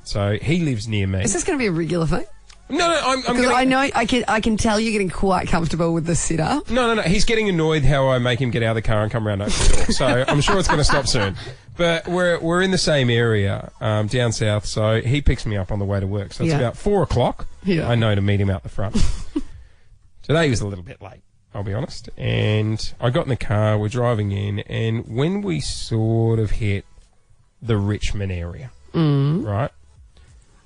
So he lives near me. Is this going to be a regular thing? No, I'm Because gonna... I know I can tell you're getting quite comfortable with this setup. No. He's getting annoyed how I make him get out of the car and come around open the door. So I'm sure it's going to stop soon. But we're in the same area down south, so he picks me up on the way to work. So it's about 4 o'clock. Yeah. I know to meet him out the front. Today he was a little bit late, I'll be honest. And I got in the car, we're driving in, and when we sort of hit the Richmond area, right?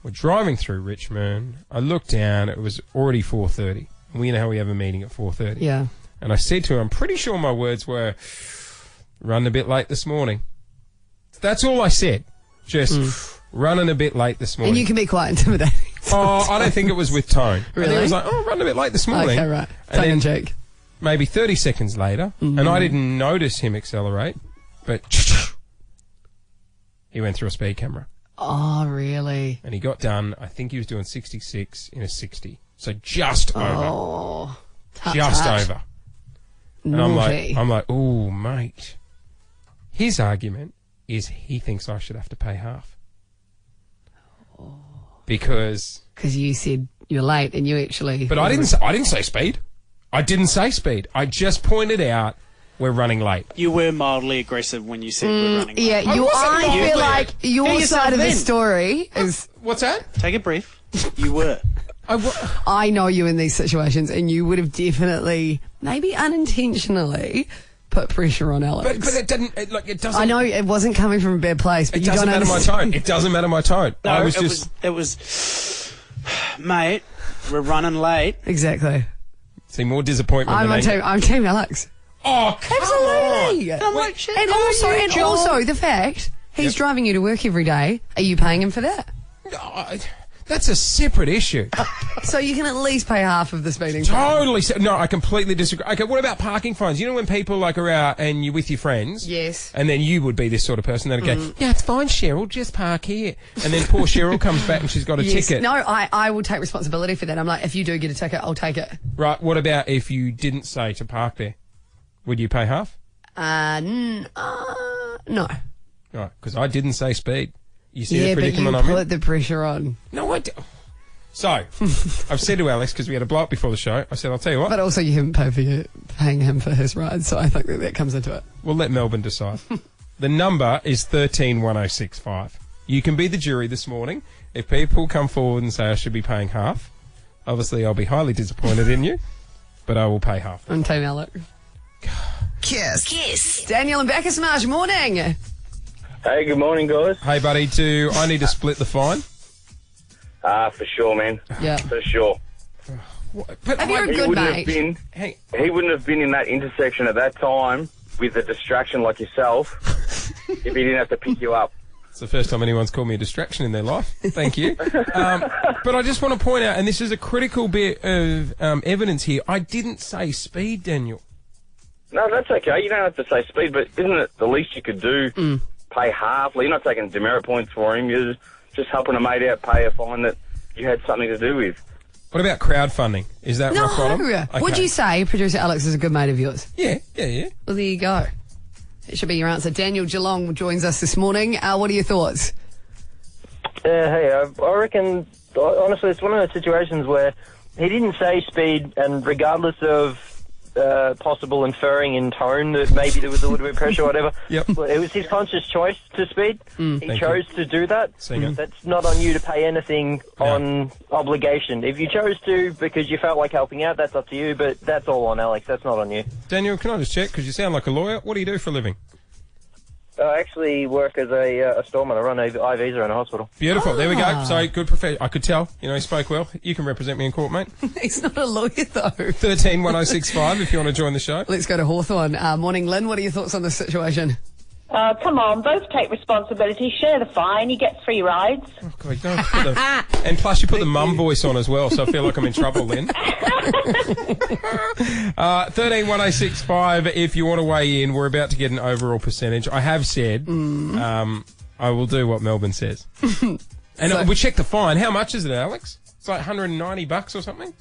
We're driving through Richmond. I looked down. It was already 4:30. We know how we have a meeting at 4:30. Yeah. And I said to him, I'm pretty sure my words were, running a bit late this morning. That's all I said. Just running a bit late this morning. And you can be quite intimidating. Oh, I don't think it was with tone. Really? And he was like, running a bit late this morning. Okay, right. And Tongue in then cheek. maybe 30 seconds later, and I didn't notice him accelerate, but he went through a speed camera. Oh, really? And he got done, I think he was doing 66 in a 60. So just over. Oh. Just over. And Naughty. I'm like, ooh, mate. His argument is he thinks I should have to pay half. Because you said you're late and you actually... But I didn't say speed. I didn't say speed. I just pointed out we're running late. You were mildly aggressive when you said we're running late. Yeah, I feel like your Get yourself side of the in. story is... What's that? Take a breath. You were. I know you in these situations, and you would have definitely, maybe unintentionally, put pressure on Alex. But it didn't. It doesn't. I know it wasn't coming from a bad place, but It you doesn't don't matter my understand. tone. It doesn't matter my tone. No, I was it just. was, mate, we're running late. Exactly. See more disappointment. I'm team Alex. Oh, come Absolutely. on. I'm like, shit, And also the fact he's driving you to work every day. Are you paying him for that? No, that's a separate issue. So you can at least pay half of the speeding fine. Totally. No, I completely disagree. Okay, what about parking fines? You know when people like are out and you're with your friends? Yes. And then you would be this sort of person that'd go, yeah, it's fine, Cheryl, just park here. And then poor Cheryl comes back and she's got a Yes. ticket. No, I will take responsibility for that. I'm like, if you do get a ticket, I'll take it. Right, what about if you didn't say to park there? Would you pay half? No. Right, because I didn't say speed. You see Yeah, the but you predicament I'm in? put the pressure on. No, I don't. So, I've said to Alex, because we had a blow up before the show, I said, I'll tell you what, But also you haven't paying him for his ride, so I think that comes into it. we'll let Melbourne decide. The number is 131065. You can be the jury this morning. If people come forward and say I should be paying half, obviously I'll be highly disappointed in you. but I will pay half. On Team Alec. Kiss. Daniel and Becca Smash, morning. Hey, good morning, guys. Hey, buddy, do I need to split the fine? For sure, man. Yeah. For sure. But Have you a good mate? He wouldn't have been in that intersection at that time with a distraction like yourself if he didn't have to pick you up. It's the first time anyone's called me a distraction in their life. Thank you. But I just want to point out, and this is a critical bit of evidence here, I didn't say speed, Daniel. No, that's okay. You don't have to say speed, but isn't it the least you could do? Pay half. You're not taking demerit points for him. You're just helping a mate out pay a fine that you had something to do with. What about crowdfunding? Is that rock bottom? Okay. Would you say producer Alex is a good mate of yours? Yeah. Well, there you go. It should be your answer. Daniel Geelong joins us this morning. What are your thoughts? Hey, I reckon, honestly, it's one of those situations where he didn't say speed, and regardless of possible inferring in tone that maybe there was a little bit of pressure or whatever, but it was his conscious choice to speed. He chose to do that. That's not on you to pay anything on obligation. If you chose to because you felt like helping out, that's up to you, but that's all on Alex. That's not on you. Daniel, can I just check, because you sound like a lawyer, what do you do for a living? I actually work as a storeman. I run IVs around a hospital. Beautiful. There we go. So, good profession. I could tell. You know, he spoke well. You can represent me in court, mate. He's not a lawyer, though. 131065 if you want to join the show. Let's go to Hawthorne. Morning, Lynn. What are your thoughts on this situation? Come on, both take responsibility, share the fine, you get free rides. Oh, God, you don't put and plus you put the mum voice on as well, so I feel like I'm in trouble, Lynn. 131065 if you want to weigh in. We're about to get an overall percentage. I have said I will do what Melbourne says. And we checked the fine. How much is it, Alex? It's like $190 or something?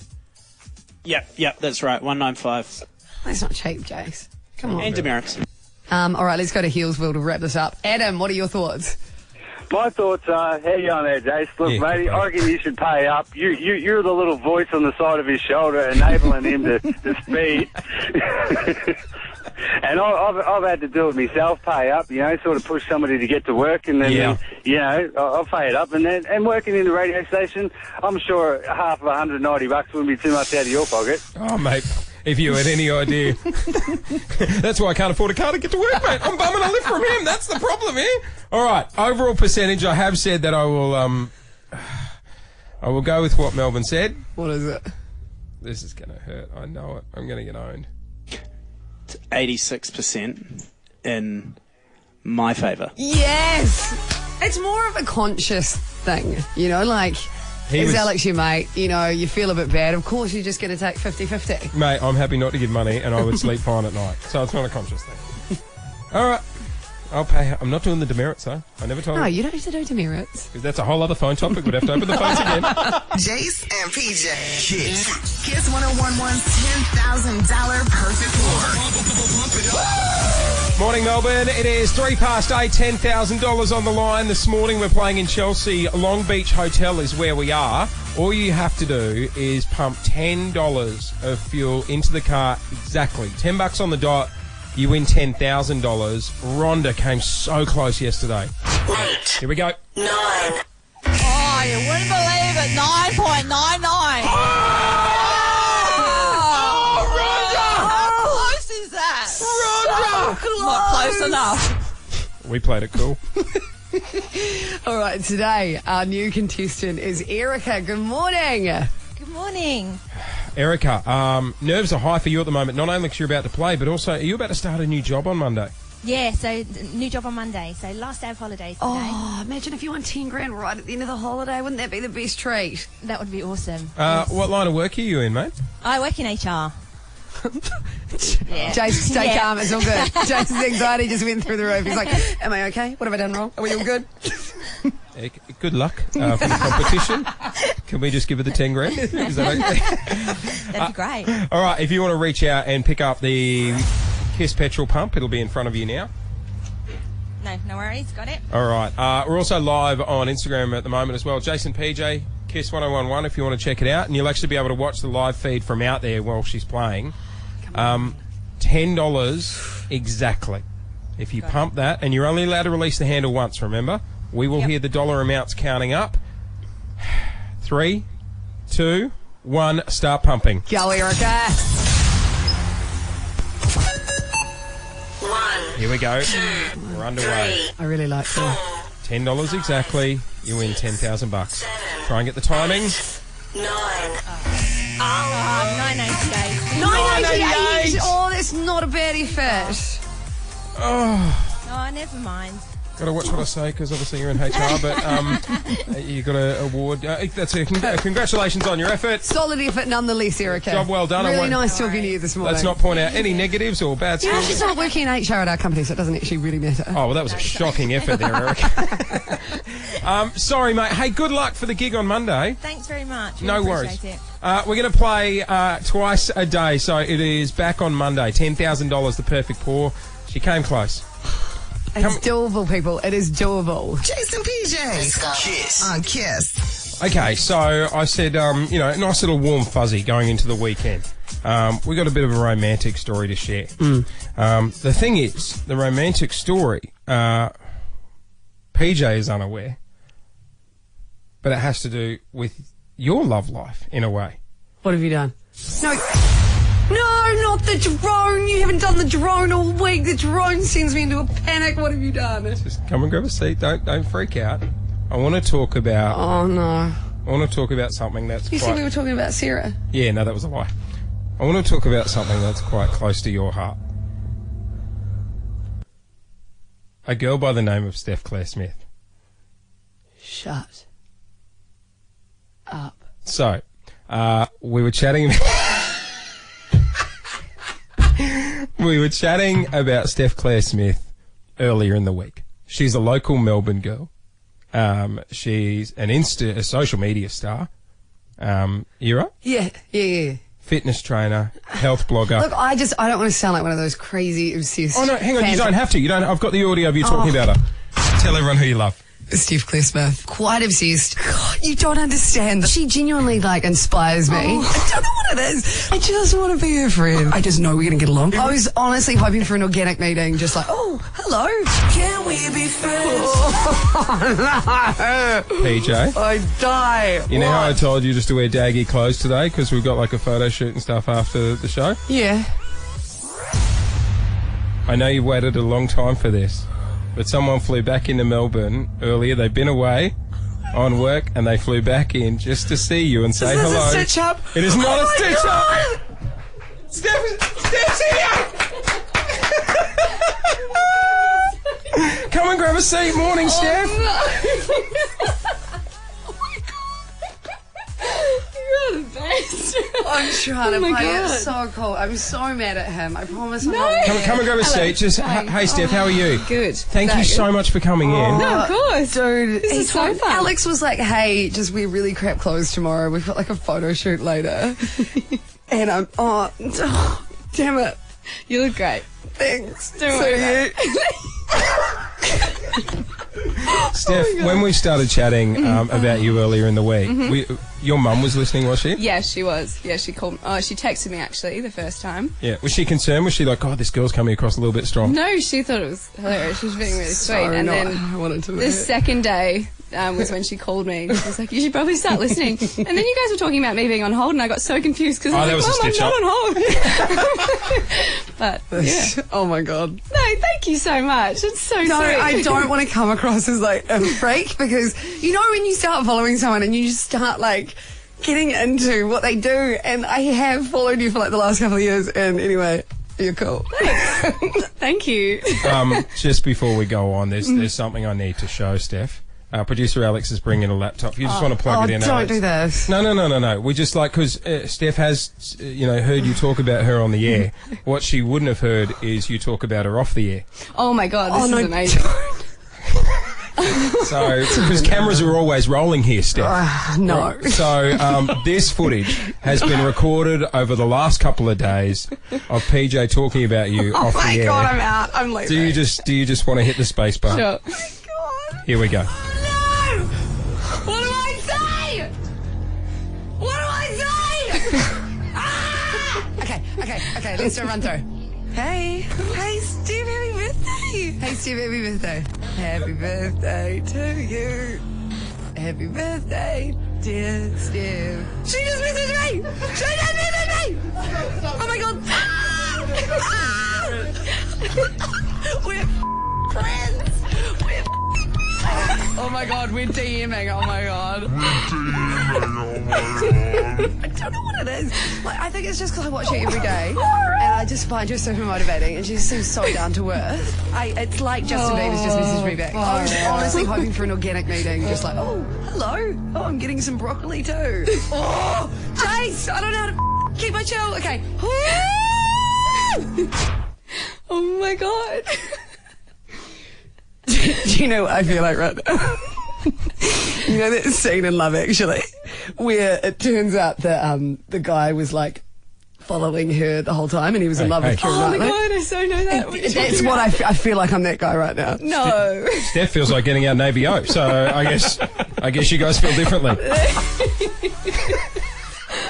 Yep, that's right, 195. That's not cheap, Jase. Come on. And demerits. All right, let's go to Healesville to wrap this up. Adam, what are your thoughts? My thoughts are, how you on there, Jace? Look, matey, I reckon you should pay up. You're the little voice on the side of his shoulder enabling him to speed. And I've had to do it myself, pay up, sort of push somebody to get to work, and then, I'll pay it up. And working in the radio station, I'm sure half of $190 wouldn't be too much out of your pocket. Oh, mate. If you had any idea. That's why I can't afford a car to get to work, mate. I'm bumming a lift from him. That's the problem here. All right. Overall percentage, I have said that I will go with what Melbourne said. What is it? This is going to hurt. I know it. I'm going to get owned. It's 86% in my favour. Yes! It's more of a conscious thing, like... Is Alex your mate? You feel a bit bad. Of course, you're just going to take 50-50. Mate, I'm happy not to give money, and I would sleep fine at night. So it's not a conscious thing. All right. I'll pay. I'm not doing the demerits, though. I never told you. No, you don't need to do demerits. Because that's a whole other phone topic. We'd have to open the phones again. Jase and PJ. Kiss 1011's $10,000 perfect war. Morning, Melbourne. It is 8:03, $10,000 on the line. This morning we're playing in Chelsea. Long Beach Hotel is where we are. All you have to do is pump $10 of fuel into the car. Exactly. $10 on the dot. You win $10,000. Rhonda came so close yesterday. 8. Here we go. 9. Oh, you wouldn't believe it. 9.99. Not close enough. We played it cool. All right, today our new contestant is Erica. Good morning. Good morning. Erica, nerves are high for you at the moment, not only because you're about to play, but also, are you about to start a new job on Monday? Yeah, so new job on Monday. So last day of holidays today. Oh, imagine if you won 10 grand right at the end of the holiday. Wouldn't that be the best treat? That would be awesome. What line of work are you in, mate? I work in HR. Yeah. Jase, stay calm. It's all good. Jase's anxiety just went through the roof. He's like, am I okay? What have I done wrong? Are we all good? Good luck for the competition. Can we just give her the 10 grand? Is that okay? That'd be great. All right, if you want to reach out and pick up the Kiss petrol pump, it'll be in front of you now. No worries. Got it. All right. We're also live on Instagram at the moment as well. Jase and PJ, Kiss 1011 if you want to check it out. And you'll actually be able to watch the live feed from out there while she's playing. $10 exactly. If you pump that, and you're only allowed to release the handle once, remember? We will hear the dollar amounts counting up. 3, 2, 1, start pumping. Go, Erica. Here we go. We're underway. I really like that. $10 exactly. You win $10,000. Try and get the timing. 988. Oh, that's not a bad effort. Oh, never mind. Got to watch what I say because obviously you're in HR, but you got an award. That's it. Congratulations on your effort. Solid effort nonetheless, Erica. Job well done. Really nice talking to you this morning. Let's not point out any negatives or bad skills. She's not working in HR at our company, so it doesn't actually really matter. Oh, well, that was a shocking effort there, Erica. Sorry, mate. Hey, good luck for the gig on Monday. Thanks very much. No worries. Appreciate it. We're going to play twice a day, so it is back on Monday. $10,000, the perfect pour. She came close. It's doable, people. It is doable. Jase and PJ. Kiss. On Kiss. Okay, so I said, nice little warm fuzzy going into the weekend. We got a bit of a romantic story to share. The thing is, the romantic story, PJ is unaware, but it has to do with your love life in a way. What have you done? No, not the drone. You haven't done the drone all week. The drone sends me into a panic. What have you done? Just come and grab a seat. Don't freak out. I want to talk about... Oh, no. I want to talk about something that's You said we were talking about Sarah. Yeah, no, that was a lie. I want to talk about something that's quite close to your heart. A girl by the name of Steph Claire Smith. Shut up. So, we were chatting... We were chatting about Steph Claire Smith earlier in the week. She's a local Melbourne girl. She's a social media star. You right? Yeah. Fitness trainer, health blogger. Look, I don't want to sound like one of those crazy obsessed... Oh, no, hang on. You don't have to. I've got the audio of you talking about her. Tell everyone who you love. Steph Claire Smith. Quite obsessed. God, you don't understand. She genuinely, inspires me. I don't know what it is. I just want to be her friend. I just know we're going to get along. I was honestly hoping for an organic meeting, just oh, hello. Can we be friends? Oh, no. PJ? I die. You know how I told you just to wear daggy clothes today because we've got a photo shoot and stuff after the show? Yeah. I know you've waited a long time for this. But someone flew back into Melbourne earlier. They've been away on work and they flew back in just to see you and say hello. Is this a stitch-up? It is not a stitch-up. Steph's here. Come and grab a seat. Morning, Steph. Oh, no. You're the best. I'm trying to play it so cool. I'm so mad at him. I promise I'm not mad. Come and grab a seat. Hey, Steph, how are you? Good. Thank you so much for coming in. No, of course. Dude, This is so fun. Alex was like, hey, just wear really crap clothes tomorrow. We've got a photo shoot later. And I'm, damn it. You look great. Thanks. Don't worry about Steph, when we started chatting about you earlier in the week, your mum was listening, was she? Yeah, she was. Yeah, she called. She texted me actually the first time. Yeah. Was she concerned? Was she like, this girl's coming across a little bit strong? No, she thought it was hilarious. She was being really sweet. And then I wanted to the second day was when she called me. She was like, you should probably start listening. And then you guys were talking about me being on hold, and I got so confused because I was like, Mom, I'm not on hold. But yeah. Oh my God. No, thank you so much. It's so sweet. I don't want to come across as a freak because when you start following someone and you just start getting into what they do, and I have followed you for the last couple of years, and anyway, you're cool. Thanks. Thank you. Just before we go on, there's something I need to show Steph. Producer Alex is bringing a laptop. You just want to plug it in, don't Alex? do this. No. We just because Steph has, heard you talk about her on the air. What she wouldn't have heard is you talk about her off the air. Oh my God, this is amazing. So, because cameras are always rolling here, Steph. No. So, this footage has been recorded over the last couple of days of PJ talking about you off the air. Oh my God, I'm out. I'm leaving. Do you just want to hit the space bar? Sure. Oh my God. Here we go. What do I say? What do I say? Okay, let's do a run through. Hey, Steve, happy birthday. Hey, Steve, happy birthday. Happy birthday to you. Happy birthday, dear Steve. She just messaged me. Oh my God. Where God, we're DMing. Oh my God. I don't know what it is. Like, I think it's just because I watch her every day, and I just find her super motivating, and she just seems so down to earth. It's like Justin Bieber's just messaged me back. I was honestly hoping for an organic meeting, just like, oh, hello. Oh, I'm getting some broccoli too. Oh, Jase, I don't know how to keep my chill. Okay. Oh my God. Do you know what I feel like right now? You know that scene in Love Actually where it turns out that the guy was like following her the whole time and he was in love with Keira Oh my Knightley. God, I so know that. That's what I feel like I'm that guy right now. No. Steph feels like getting out an ABO, so I guess you guys feel differently.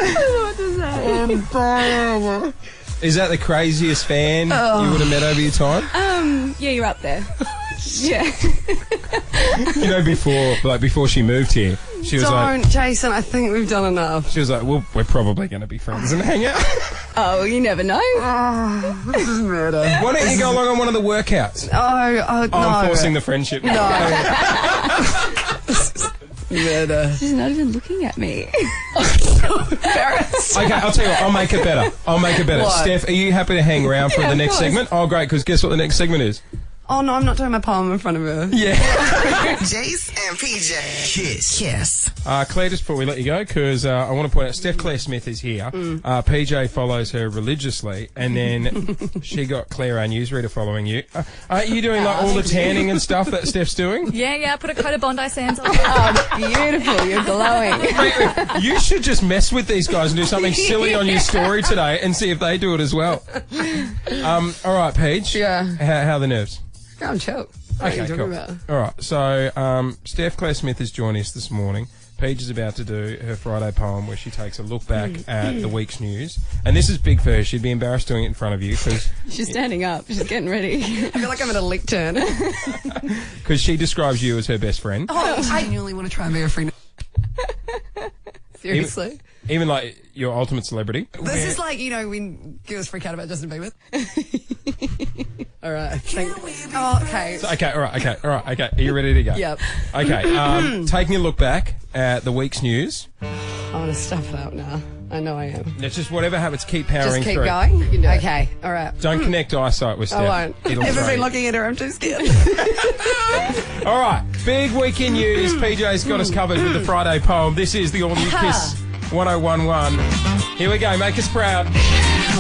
What does that? Is that the craziest fan you would have met over your time? Yeah, you're up there. Yeah. You know, before she moved here, she was like, Jason, I think we've done enough. she was like, well, we're probably going to be friends and hang out. Oh, you never know. This is murder. Why don't you go along on one of the workouts? No. I'm forcing the friendship. No. Murder. She's not even looking at me. Embarrassed. Okay, I'll tell you what, I'll make it better. What? Steph, are you happy to hang around for Yeah, the of next course. segment? Oh, great, because guess what the next segment is? Oh no, I'm not doing my poem in front of her. Yeah. Jase and PJ. Kiss. Claire, just before we let you go, because I want to point out, Steph Claire Smith is here. PJ follows her religiously, and then she got Claire, our newsreader, following you. Aren't you doing like all the tanning and stuff that Steph's doing? Yeah, put a coat of Bondi Sands on. Oh, beautiful. You're glowing. You should just mess with these guys and do something silly on your story today and see if they do it as well. All right, Paige. Yeah. How are the nerves? I'm chill. What are Okay, you talking cool. about? All right, so Steph Claire Smith is joining us this morning. Paige is about to do her Friday poem where she takes a look back at the week's news. And this is big for her. She'd be embarrassed doing it in front of you She's standing up. She's getting ready. I feel like I'm at a lectern. because she describes you as her best friend. Oh, I genuinely want to try and be a friend. Seriously? Even like your ultimate celebrity. This is like, you know, when girls freak out about Justin Bieber. All right. Okay. Okay, all right. Are you ready to go? Yep. Okay, taking a look back at the week's news. I want to stuff it up now. I know I am. It's just whatever happens, keep powering Just keep through. going? You can do okay. All right. Don't connect eyesight with Steph. I won't. It'll Ever throw been you. looking at her? I'm too scared. All right, big week in news. PJ's got us covered with the Friday poem. This is the all-new Kiss 1011. Here we go. Make us proud.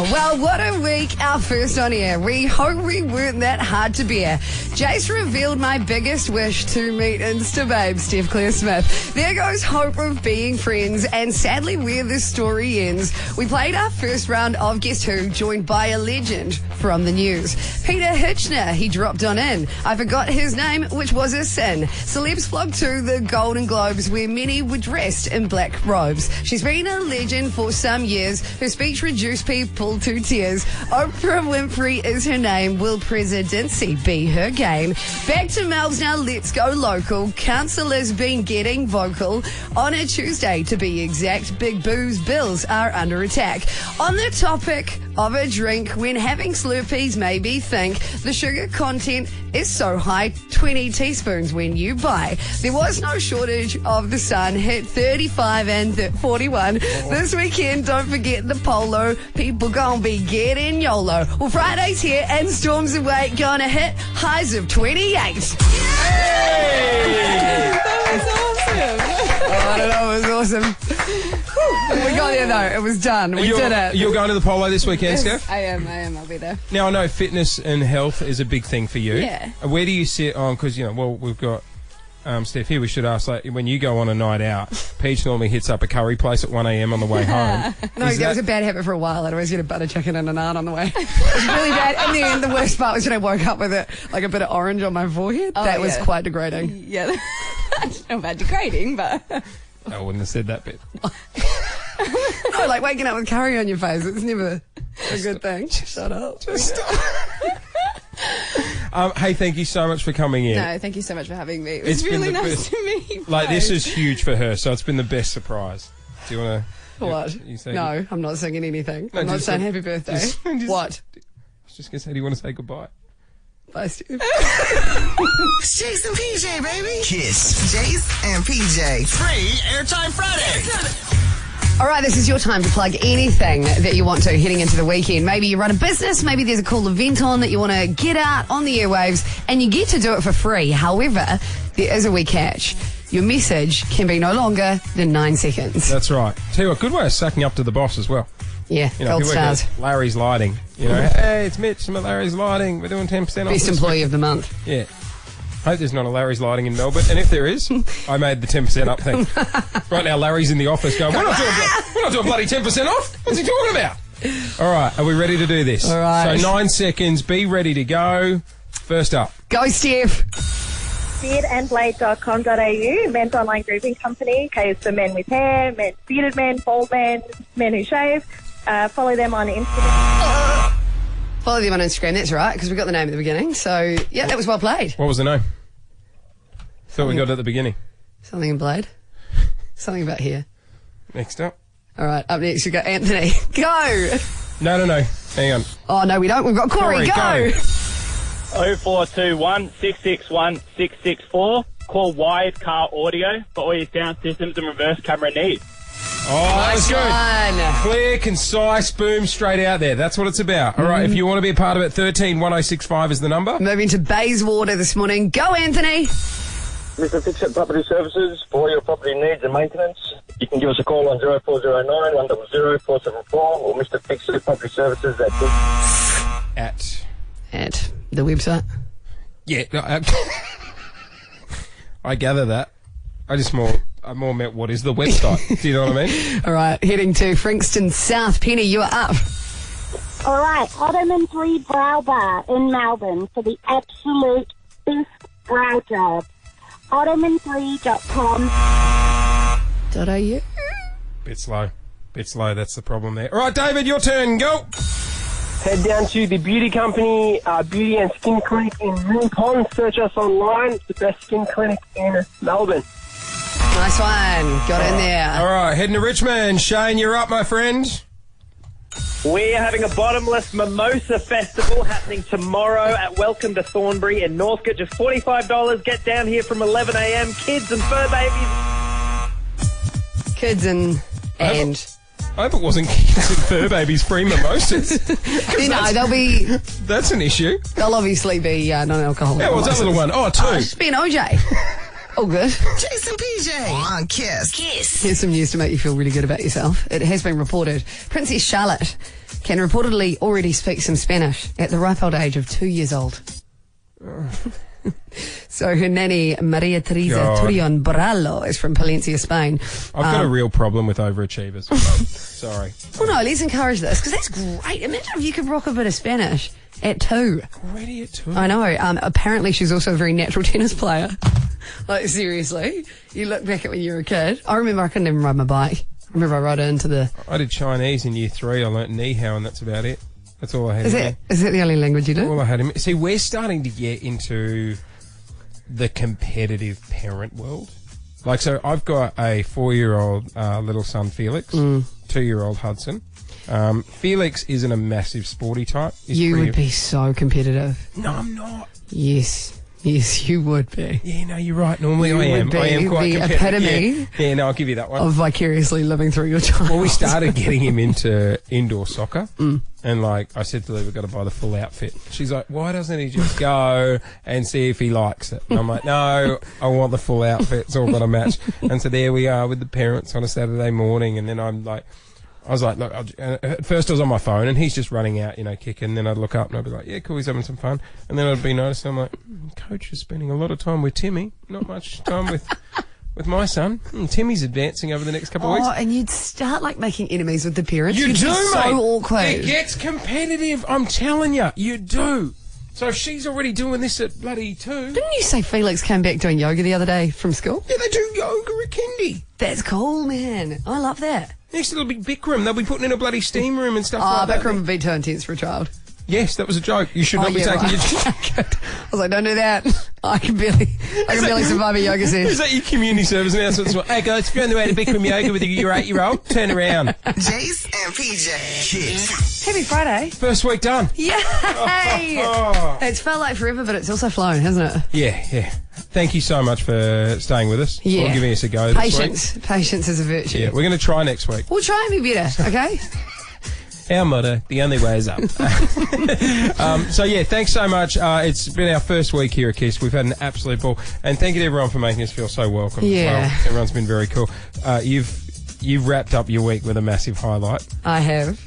Well, what a week. Our first on air. We hope we weren't that hard to bear. Jace revealed my biggest wish to meet Insta babe, Steph Claire Smith. There goes hope of being friends, and sadly where this story ends. We played our first round of Guess Who, joined by a legend from the news. Peter Hitchner, he dropped on in. I forgot his name, which was a sin. Celebs flocked to the Golden Globes, where many were dressed in black robes. She's been a legend for some years. Her speech reduced people to tears. Oprah Winfrey is her name. Will presidency be her game? Back to Melbs now. Let's go local. Councillors been getting vocal. On a Tuesday, to be exact, Big Boo's bills are under attack. On the topic of a drink, when having Slurpees, maybe think the sugar content is so high, 20 teaspoons when you buy. There was no shortage of the sun, hit 35 and 41. This weekend, don't forget the polo. People gonna be getting YOLO. Well, Friday's here and storms away, gonna hit highs of 28. I don't know, it was awesome. We got there though, it was done. We did it. You're going to the polo this weekend, Steph? I am. I'll be there. Now, I know fitness and health is a big thing for you. Yeah. Where do you sit on, because, you know, well, we've got Steph here, we should ask, like, when you go on a night out, Peach normally hits up a curry place at 1 a.m. on the way home. No, that was a bad habit for a while. I'd always get a butter chicken and a naan on the way. It was really bad. And then the worst part was when I woke up with it, like a bit of orange on my forehead. Oh, that was yeah. quite degrading. Yeah. I don't know about degrading, but... I wouldn't have said that bit. No, like waking up with curry on your face. It's never a good thing. Shut up. Just stop. Hey, thank you so much for coming in. No, thank you so much for having me. It was It's been really the nice best. to meet you. Like, both. this is huge for her, so it's been the best surprise. Do you want to... What? You say No, I'm not singing anything. No, I'm not just saying say- happy birthday. just- What? I was just going to say, do you want to say goodbye? Bye, Steve. It's Jase and PJ, baby. Kiss. Jase and PJ. Free Airtime Friday. All right, this is your time to plug anything that you want to heading into the weekend. Maybe you run a business, maybe there's a cool event on that you want to get out on the airwaves, and you get to do it for free. However, there is a wee catch. Your message can be no longer than 9 seconds. That's right. Tell you what, good way of sucking up to the boss as well. Yeah, gold stars. Larry's Lighting. You know, hey, it's Mitch from Larry's Lighting. We're doing 10% off. Best employee of the month. Yeah. Hope there's not a Larry's Lighting in Melbourne. And if there is, I made the 10% up thing. Right now, Larry's in the office going, we're not doing bloody 10% off. What's he talking about? All right, are we ready to do this? All right. So 9 seconds, be ready to go. First up. Go, Steph. beardandblade.com.au, men's online grooming company, caters for men with hair, bearded men, bald men, men who shave. Follow them on Instagram. Follow them on Instagram, that's right, because we got the name at the beginning. So, yeah, that was well played. What was the name? Thought we got it at the beginning. Something in Blade. Something about hair. Next up. All right, up next we got Anthony. Go! No. Hang on. Oh, no, we don't. We've got Corey. Go! 0421 661 664. Call Wired Car Audio for all your sound systems and reverse camera needs. Oh, that was Nice good. one. Clear, concise, boom, straight out there. That's what it's about. All right, if you want to be a part of it, 131065 is the number. Moving to Bayswater this morning. Go, Anthony! Mr. Fix-It Property Services for all your property needs and maintenance. You can give us a call on 0409 100 474 or Mr. Fix-It Property Services At the website. Yeah, no, I gather that. I more meant what is the website. Do you know what I mean? All right, heading to Frankston South. Penny, you are up. All right, Ottoman 3 Brow Bar in Melbourne for the absolute best brow job. Ottoman3.com.au. Bit slow, that's the problem there. All right, David, your turn, go. Head down to the beauty company, Beauty and Skin Clinic in Moon Pond. Search us online. It's the best skin clinic in Melbourne. Nice one. Got in there. All right, heading to Richmond. Shane, you're up, my friend. We're having a bottomless mimosa festival happening tomorrow at Welcome to Thornbury in Northcote. Just $45. Get down here from 11 a.m. Kids and fur babies. Kids and I hope it wasn't kids and fur babies free mimosas. They'll be. That's an issue. They'll obviously be non-alcoholic. Yeah, what's that little one? Oh, 2. Just be an OJ. All good. Jase and PJ on Kiss. Here's some news to make you feel really good about yourself. It has been reported Princess Charlotte can reportedly already speak some Spanish at the ripe old age of 2 years old. So her nanny, Maria Teresa Turion Borrallo, is from Palencia, Spain. I've got a real problem with overachievers. Sorry. Well, no, let's encourage this, because that's great. Imagine if you could rock a bit of Spanish at 2. Already at 2? I know. Apparently she's also a very natural tennis player. Like, seriously. You look back at when you were a kid. I remember I couldn't even ride my bike. I remember I rode into the... I did Chinese in year 3. I learnt ni hao, and that's about it. That's all I had. Is that the only language you do? All I had. See, we're starting to get into the competitive parent world. Like, so I've got a 4-year-old little son, Felix, 2-year-old Hudson. Felix isn't a massive sporty type. You would be so competitive. No, I'm not. Yes, you would be. Yeah, no, you're right. Normally I am quite competitive. Epitome yeah, no, I'll give you that one. of vicariously living through your child. Well, we started getting him into indoor soccer. And, like, I said to Lee, we've got to buy the full outfit. She's like, why doesn't he just go and see if he likes it? And I'm like, no, I want the full outfit. It's all got to match. And so there we are with the parents on a Saturday morning. And then I was like, look, at first I was on my phone and he's just running out, kicking. Then I'd look up and I'd be like, yeah, cool, he's having some fun. And then I'd be noticing, I'm like, Coach is spending a lot of time with Timmy, not much time with my son. Timmy's advancing over the next couple of weeks. Oh, and you'd start, making enemies with the parents. You You'd do, be mate. so awkward. It gets competitive, I'm telling you. You do. So if she's already doing this at bloody 2. Didn't you say Felix came back doing yoga the other day from school? Yeah, they do yoga at kindy. That's cool, man. I love that. Next it'll be Bikram. They'll be putting in a bloody steam room and stuff like that. Bikram would be too intense for a child. Yes, that was a joke. You should not be taking your... I was like, don't do that. I can barely survive a yoga session. Is that your community service announcement? Hey guys, if you're on the way to Bikram Yoga with your 8-year-old, turn around. Jase and PJ. Kids. Happy Friday. First week done. Yay! It's felt like forever, but it's also flown, hasn't it? Yeah. Thank you so much for staying with us. Yeah. Or giving us a go this week. Patience is a virtue. Yeah, we're going to try next week. We'll try and be better, okay? Our motto, the only way is up. So, yeah, thanks so much. It's been our first week here at KISS. We've had an absolute ball. And thank you to everyone for making us feel so welcome as well. Everyone's been very cool. You've wrapped up your week with a massive highlight. I have.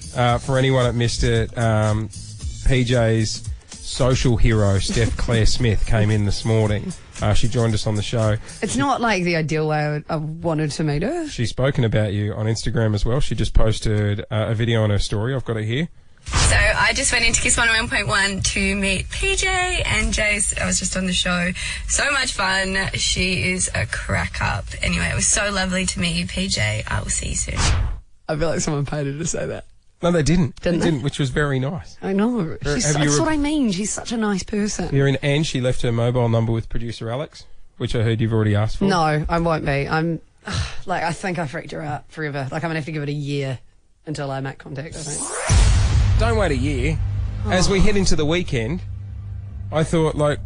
For anyone that missed it, PJ's social hero, Steph Claire Smith, came in this morning. She joined us on the show. It's not like the ideal way I wanted to meet her. She's spoken about you on Instagram as well. She just posted a video on her story. I've got it here. So I just went into KISS 101.1 to meet PJ and Jase. I was just on the show. So much fun. She is a crack up. Anyway, it was so lovely to meet you, PJ. I will see you soon. I feel like someone paid her to say that. No, they didn't. Didn't they? Which was very nice. I know. That's what I mean. She's such a nice person. And she left her mobile number with producer Alex, which I heard you've already asked for. No, I won't be. I think I freaked her out forever. Like, I'm going to have to give it a year until I make contact, I think. Don't wait a year. As we head into the weekend, I thought, like...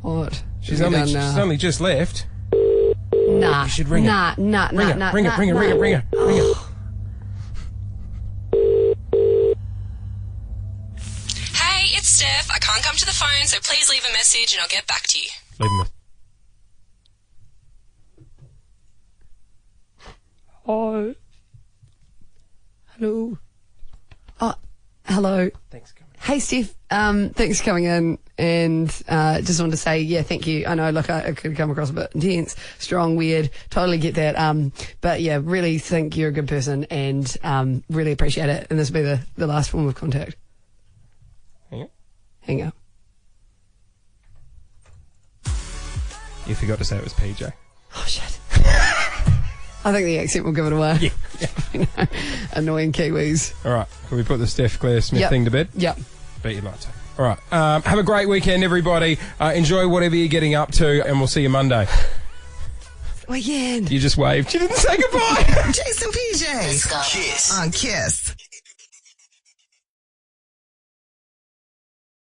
What? She's only just left. Nah. You should ring her. Ring her. Hey, it's Steph. I can't come to the phone, so please leave a message and I'll get back to you. Leave a message. Oh. Hello. Oh, hello. Thanks for coming. Hey, Steph. Thanks for coming in, and just wanted to say, yeah, thank you. I know, look, I could come across a bit intense, strong, weird. Totally get that. But yeah, really think you're a good person, and really appreciate it. And this will be the last form of contact. Hang up. You forgot to say it was PJ. Oh, shit. I think the accent will give it away. Yeah. Annoying Kiwis. All right. Can we put the Steph Claire Smith thing to bed? Yep. Bet you'd like to. All right. Have a great weekend, everybody. Enjoy whatever you're getting up to, and we'll see you Monday. Weekend. You just waved. You didn't say goodbye. Jase and PJ. On KISS.